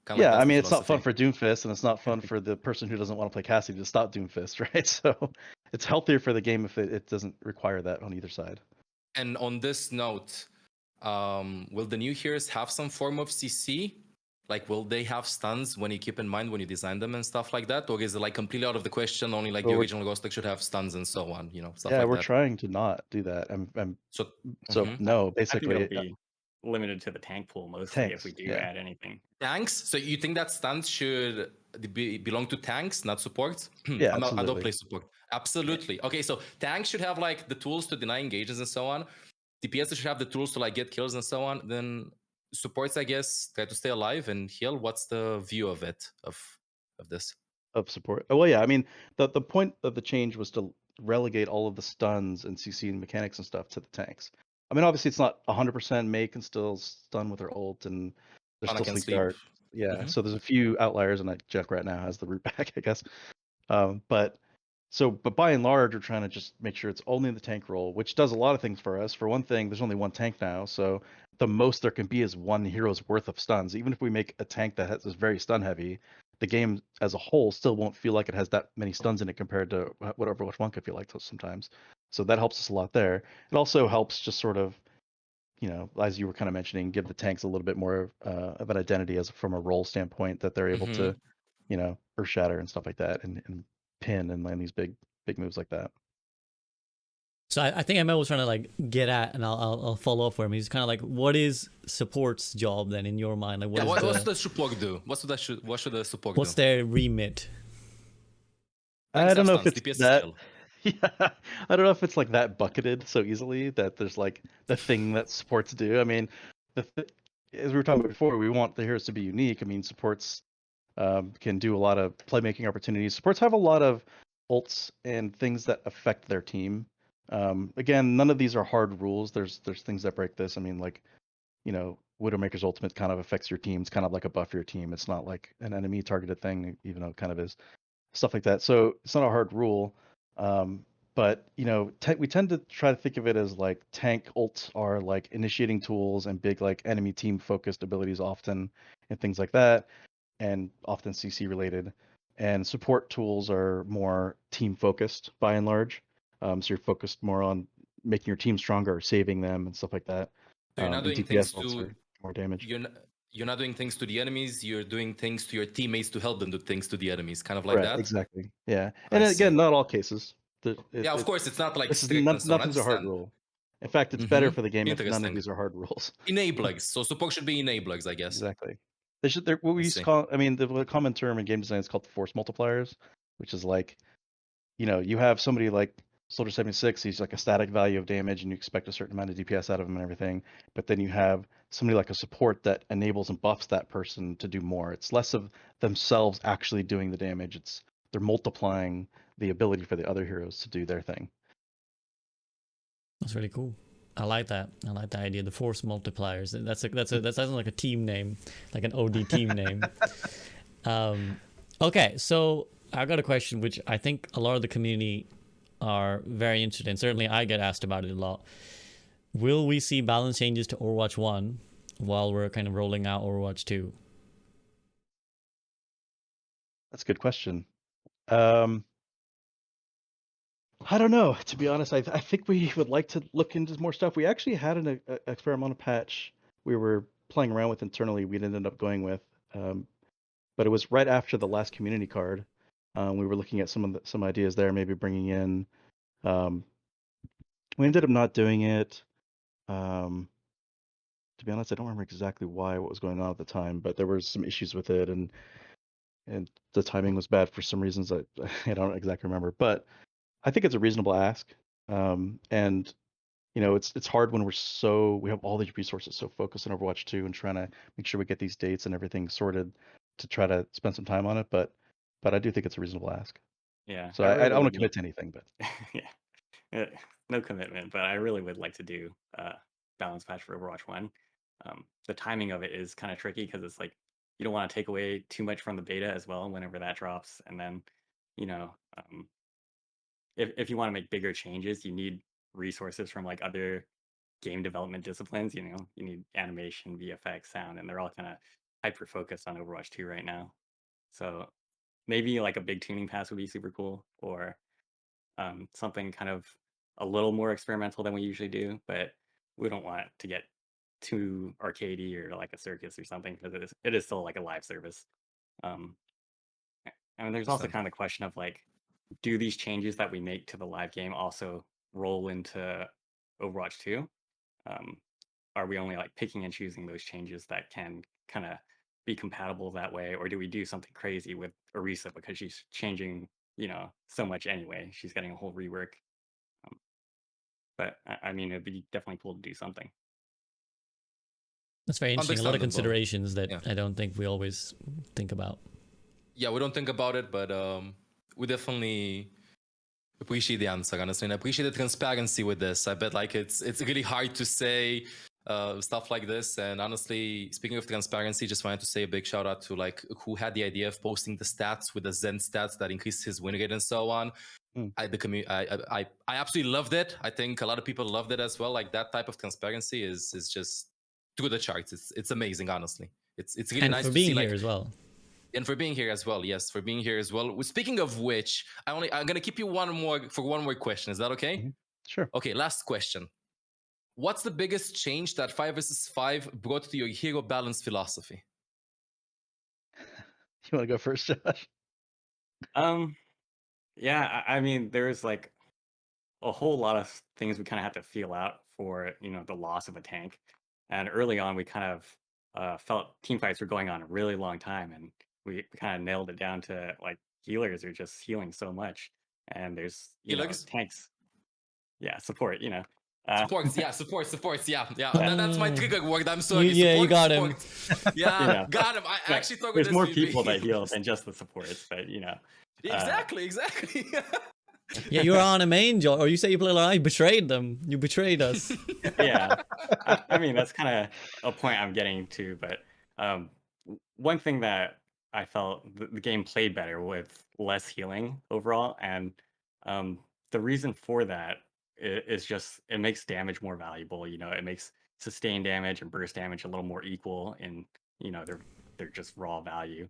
A: Kinda
B: Yeah,
A: like
B: I
A: that's the
B: mean, it's not fun
A: philosophy.
B: for Doomfist, and it's not fun for the person who doesn't want to play Cassidy to stop Doomfist, right? So it's healthier for the game if it doesn't require that on either side.
A: And on this note, will the new heroes have some form of CC? Like, will they have stuns when you keep in mind when you design them and stuff like that? Or is it like completely out of the question? Only like
B: Well,
A: the
B: we're
A: original Ghost Deck should have stuns and so on, you know, stuff
B: yeah,
A: like
B: we're
A: that.
B: trying to not do that.
A: So,
B: So
A: mhm.
B: no,
C: I think it'll
B: basically
C: be limited to the tank pool mostly if we
B: tanks.
C: do
B: Yeah,
C: add anything.
A: Tanks? So you think that stuns should belong to tanks, not support?
B: yeah,
A: I don't
B: absolutely.
A: play support. Absolutely. Okay, so tanks should have like the tools to deny engages and so on. DPS should have the tools to like get kills and so on. Then supports, I guess, try to stay alive and heal. What's the view of it of this?
B: Of support. Oh, well, yeah. I mean, the point of the change was to relegate all of the stuns and CC and mechanics and stuff to the tanks. I mean, obviously, it's not 100%. May can still stun with her ult, and there's
A: Ana
B: still
A: can
B: sleep
A: sleep.
B: dart. Yeah,
A: Mhm.
B: so there's a few outliers, and like Junkrat now has the root back, I guess. But by and large, we're trying to just make sure it's only the tank role, which does a lot of things for us. For one thing, there's only one tank now, so the most there can be is one hero's worth of stuns. Even if we make a tank that is very stun heavy, the game as a whole still won't feel like it has that many stuns in it compared to what Overwatch 1 could feel like sometimes. So that helps us a lot there. It also helps just sort of, you know, as you were kind of mentioning, give the tanks a little bit more of an identity as from a role standpoint, that they're able to, you know, earth shatter and stuff like that, and pin and land these big moves like that.
D: So I think Emma was trying to like get at, and I'll follow up for him. He's kind of like, what is support's job then in your mind? Like,
A: What does support do? What should the support
D: what's
A: do?
D: their remit?
B: I don't know if it's
A: DPS
B: that.
A: skill.
B: Yeah, I don't know if it's like that bucketed so easily that there's like the thing that supports do. I mean, as we were talking about before, we want the heroes to be unique. I mean, supports can do a lot of playmaking opportunities. Supports have a lot of ults and things that affect their team. Again, none of these are hard rules. There's things that break this. I mean, like, you know, Widowmaker's ultimate kind of affects your team. It's kind of like a buff for your team. It's not like an enemy targeted thing, even though it kind of is. Stuff like that. So it's not a hard rule. But but you know, we tend to try to think of it as like tank ults are like initiating tools and big like enemy team focused abilities often and things like that, and often CC related. And support tools are more team focused by and large. So you're focused more on making your team stronger, or saving them, and stuff like that.
A: So you're not
B: And
A: doing
B: DPS
A: things
B: ults
A: to
B: are more damage.
A: you're not doing things to the enemies. You're doing things to your teammates to help them do things to the enemies, kind of like
B: Right,
A: that.
B: exactly. Yeah,
A: I
B: and
A: see.
B: again, not all cases.
A: Yeah, of course, it's not like
B: This is
A: strict and so on. I
B: nothing's a hard
A: understand.
B: rule. In fact, it's better for the game if none of
A: Interesting.
B: these are hard rules.
A: Enablers. So support should be enablers, I guess.
B: Exactly. They should. They're what we
A: I
B: used to
A: see.
B: call. I mean, the common term in game design is called force multipliers, which is like, you know, you have somebody like Soldier 76. He's like a static value of damage, and you expect a certain amount of DPS out of him and everything. But then you have somebody like a support that enables and buffs that person to do more. It's less of themselves actually doing the damage. It's they're multiplying the ability for the other heroes to do their thing.
D: That's really cool. I like that. I like the idea. The force multipliers. That sounds like a team name, like an OD team name. Okay, so I got a question which I think a lot of the community are very interested in. Certainly, I get asked about it a lot. Will we see balance changes to Overwatch 1 while we're kind of rolling out Overwatch 2?
B: That's a good question. I don't know. To be honest, I think we would like to look into more stuff. We actually had an experimental patch we were playing around with internally. We ended up going with, but it was right after the last community card. We were looking at some ideas there, maybe bringing in. We ended up not doing it. To be honest, I don't remember exactly what was going on at the time, but there were some issues with it, and the timing was bad for some reasons that I don't exactly remember. But I think it's a reasonable ask, and you know, it's hard when we have all these resources so focused on Overwatch 2 and trying to make sure we get these dates and everything sorted to try to spend some time on it. But I do think it's a reasonable ask.
C: Yeah.
B: So I
C: really
B: don't want
C: would
B: to commit to anything, but
C: yeah. No commitment, but I really would like to do balance patch for Overwatch 1. The timing of it is kind of tricky because it's like you don't want to take away too much from the beta as well whenever that drops, and then you know if you want to make bigger changes, you need resources from like other game development disciplines. You know, you need animation, VFX, sound, and they're all kind of hyper focused on Overwatch 2 right now. So maybe like a big tuning pass would be super cool, or something kind of a little more experimental than we usually do, but we don't want it to get too arcadey or like a circus or something because it is still like a live service. And there's also
A: Understand.
C: kind of the question of like, do these changes that we make to the live game also roll into Overwatch 2? Are we only like picking and choosing those changes that can kind of be compatible that way, or do we do something crazy with Orisa because she's changing, you know, so much anyway? She's getting a whole rework. But I mean, it'd be definitely cool to do something.
D: That's very interesting. A lot of
A: Understandable.
D: considerations that
A: Yeah.
D: I don't think we always think about.
A: Yeah, we don't think about it, but we definitely appreciate the answer, honestly, and I appreciate the transparency with this. I bet like it's really hard to say stuff like this. And honestly, speaking of transparency, just wanted to say a big shout out to like who had the idea of posting the stats with the Zen stats that increased his win rate and so on. I absolutely loved it. I think a lot of people loved it as well. Like that type of transparency is just through the charts. It's amazing, honestly. It's really
D: And
A: nice
D: for
A: to
D: being
A: see
D: here
A: like
D: as well.
A: and for being here as well. Yes, for being here as well. Speaking of which, I'm gonna keep you one more question. Is that okay?
B: Mhm. Sure.
A: Okay, last question. What's the biggest change that 5 vs 5 brought to your hero balance philosophy?
B: You want to go first, Josh?
C: Yeah, I mean, there's like a whole lot of things we kind of have to feel out for, you know, the loss of a tank. And early on, we kind of felt team fights were going on a really long time, and we kind of nailed it down to like healers are just healing so much, and there's
A: Healers?
C: tanks, yeah, support,
A: Supports, yeah, supports, yeah.
C: Yeah.
A: That's my trigger word. I'm sorry.
D: You got him.
A: Yeah, got him. I
C: but
A: actually thought
C: there's
A: this
C: more
A: would be-
C: people that heal than just the supports, but
A: Exactly.
D: Yeah, you're on a main job, or you say you play like I betrayed them. You betrayed us.
C: yeah. I mean, that's kind of a point I'm getting to, but one thing that I felt the game played better with less healing overall, and the reason for that is just it makes damage more valuable. You know, it makes sustained damage and burst damage a little more equal in, you know, they're just raw value,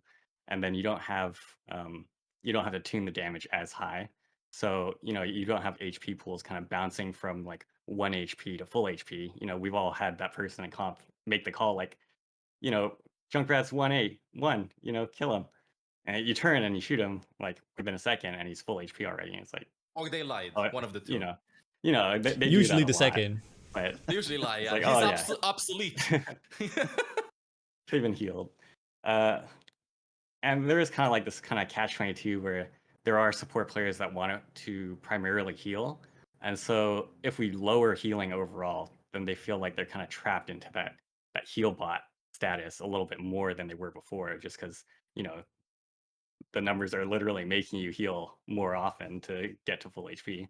C: and then you don't have to tune the damage as high. So, you know, you don't have HP pools kind of bouncing from like 1 HP to full HP. You know, we've all had that person in comp make the call like, you know, Junkrat's 1-1, you know, kill him. And you turn and you shoot him like within a second and he's full HP already. And it's like,
A: Or they lied.
C: oh,
A: One of the two.
C: you know, they do
D: Usually
C: that
D: the
C: a lot,
D: second.
C: but
A: They usually lie.
C: it's
A: Yeah.
C: like,
A: He's
C: oh, yeah.
A: obsolete.
C: They've been healed. And there is kind of like this kind of catch-22 where there are support players that want to primarily heal. And so if we lower healing overall, then they feel like they're kind of trapped into that heal bot status a little bit more than they were before, just because, you know, the numbers are literally making you heal more often to get to full HP.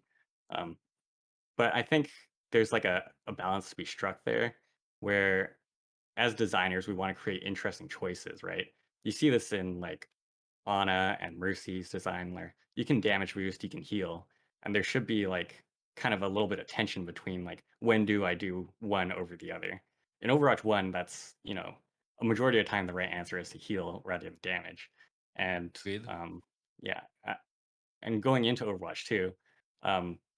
C: But I think there's like a balance to be struck there where as designers, we want to create interesting choices, right? You see this in like Ana and Mercy's design where you can damage boost, you can heal, and there should be like kind of a little bit of tension between like when do I do one over the other. In Overwatch 1, that's, you know, a majority of the time the right answer is to heal rather than damage. And yeah, and going into Overwatch 2,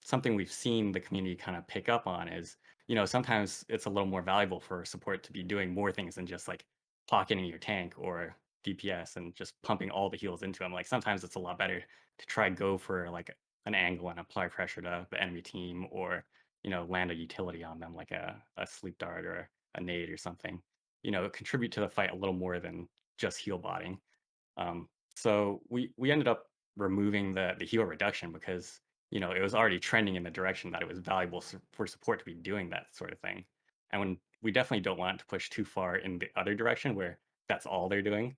C: something we've seen the community kind of pick up on is, you know, sometimes it's a little more valuable for support to be doing more things than just like pocketing your tank or DPS and just pumping all the heals into them. Like sometimes it's a lot better to try go for like an angle and apply pressure to the enemy team, or, you know, land a utility on them like a sleep dart or a nade or something. You know, contribute to the fight a little more than just heal botting. So we ended up removing the heal reduction because, you know, it was already trending in the direction that it was valuable for support to be doing that sort of thing. And when we definitely don't want it to push too far in the other direction where that's all they're doing.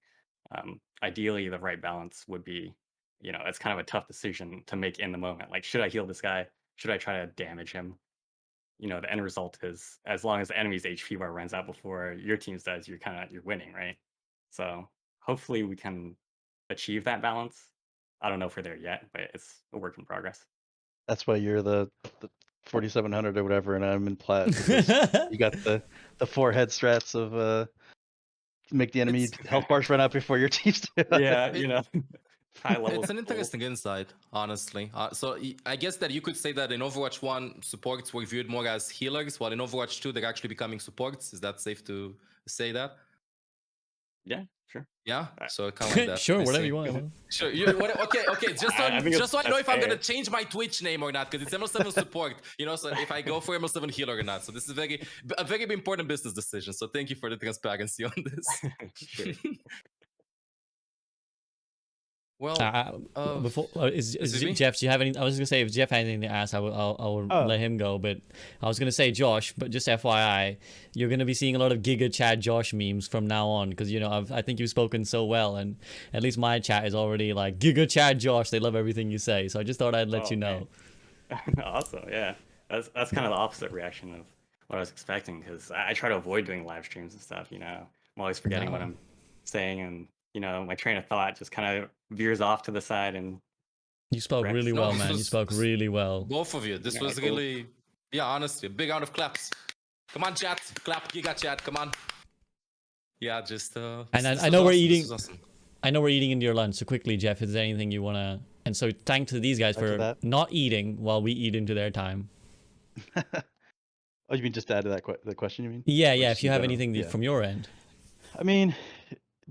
C: Ideally, the right balance would be, you know, it's kind of a tough decision to make in the moment. Like, should I heal this guy? Should I try to damage him? You know, the end result is as long as the enemy's HP bar runs out before your team's does, you're winning, right? So hopefully we can achieve that balance. I don't know if we're there yet, but it's a work in progress.
B: That's why you're the 4700 or whatever, and I'm in plat. Because you got the 4 head strats of make the enemy health bars run out before your team's do.
C: Yeah, you know, high level.
A: It's an interesting insight, honestly. So I guess that you could say that in Overwatch 1, supports were viewed more as healers, while in Overwatch 2, they're actually becoming supports. Is that safe to say that?
C: Yeah, sure.
A: Yeah, so kind of like that.
D: Sure, whatever you want.
A: Sure. Okay. Just so I know if I'm gonna change my Twitch name or not, because it's ML7 support. You know, so if I go for ML7 healer or not. So this is a very important business decision. So thank you for the transparency on this.
C: Sure.
A: Well,
D: before is Geoff? Do you have any? I was gonna say if Geoff had anything to ask, I will let him go. But I was gonna say Josh, but just FYI, you're gonna be seeing a lot of Giga Chat Josh memes from now on because you know I think you've spoken so well, and at least my chat is already like Giga Chat Josh. They love everything you say, so I just thought I'd let you know.
C: Awesome, yeah. That's kind of the opposite reaction of what I was expecting because I try to avoid doing live streams and stuff. You know, I'm always forgetting what I'm saying, and you know, my train of thought just kind of veers off to the side. And
D: you spoke really well, man. You spoke really well.
A: Both of you. This was really, yeah, honestly, a big round of claps. Come on, chat. Clap, Giga Chat. Come on. Yeah, just.
D: And I know we're eating. Awesome. I know we're eating into your lunch. So quickly, Geoff, is there anything you wanna? And so thanks to these guys for not eating while we eat into their time.
B: Oh, you mean just to add to that the question? You mean?
D: Yeah. If you have anything from your end.
B: I mean,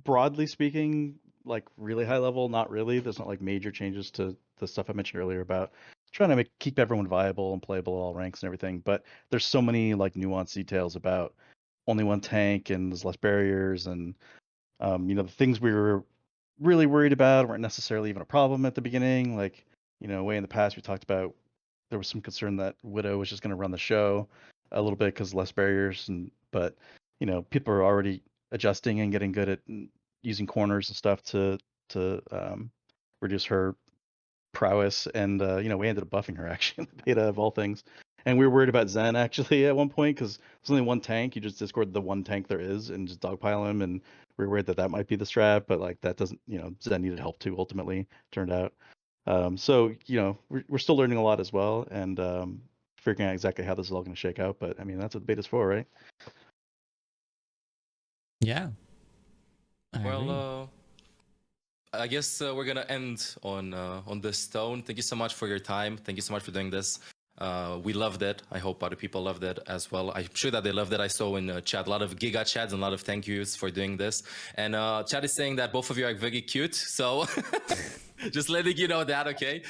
B: broadly speaking, like really high level, not really. There's not like major changes to the stuff I mentioned earlier about trying to keep everyone viable and playable at all ranks and everything. But there's so many like nuanced details about only one tank and there's less barriers and you know, the things we were really worried about weren't necessarily even a problem at the beginning. Like, you know, way in the past we talked about there was some concern that Widow was just going to run the show a little bit because less barriers, but you know, people are already adjusting and getting good at using corners and stuff to reduce her prowess, and you know, we ended up buffing her actually in the beta of all things. And we were worried about Zen actually at one point because there's only one tank. You just discord the one tank there is and just dogpile him, and we were worried that might be the strat, but like that doesn't, you know, Zen needed help too ultimately, turned out. So you know, we're still learning a lot as well, and figuring out exactly how this is all going to shake out. But I mean, that's what the beta's for, right?
D: Yeah. I agree.
A: Well, I guess we're gonna end on this tone. Thank you so much for your time. Thank you so much for doing this. We loved it. I hope other people loved it as well. I'm sure that they loved it. I saw in chat a lot of giga chats and a lot of thank yous for doing this. And chat is saying that both of you are very cute. So just letting you know that, okay?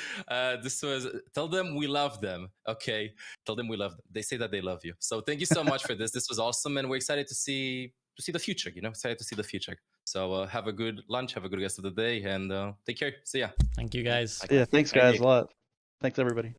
A: This was, tell them we love them, okay? Tell them we love them. They say that they love you. So thank you so much for this. This was awesome. And we're excited to see the future, you know, excited to see the future. So have a good lunch, have a good rest of the day, and take care. See ya.
D: Thank you guys.
B: Yeah, thanks
C: Thank
B: guys
C: you.
B: a lot. Thanks everybody.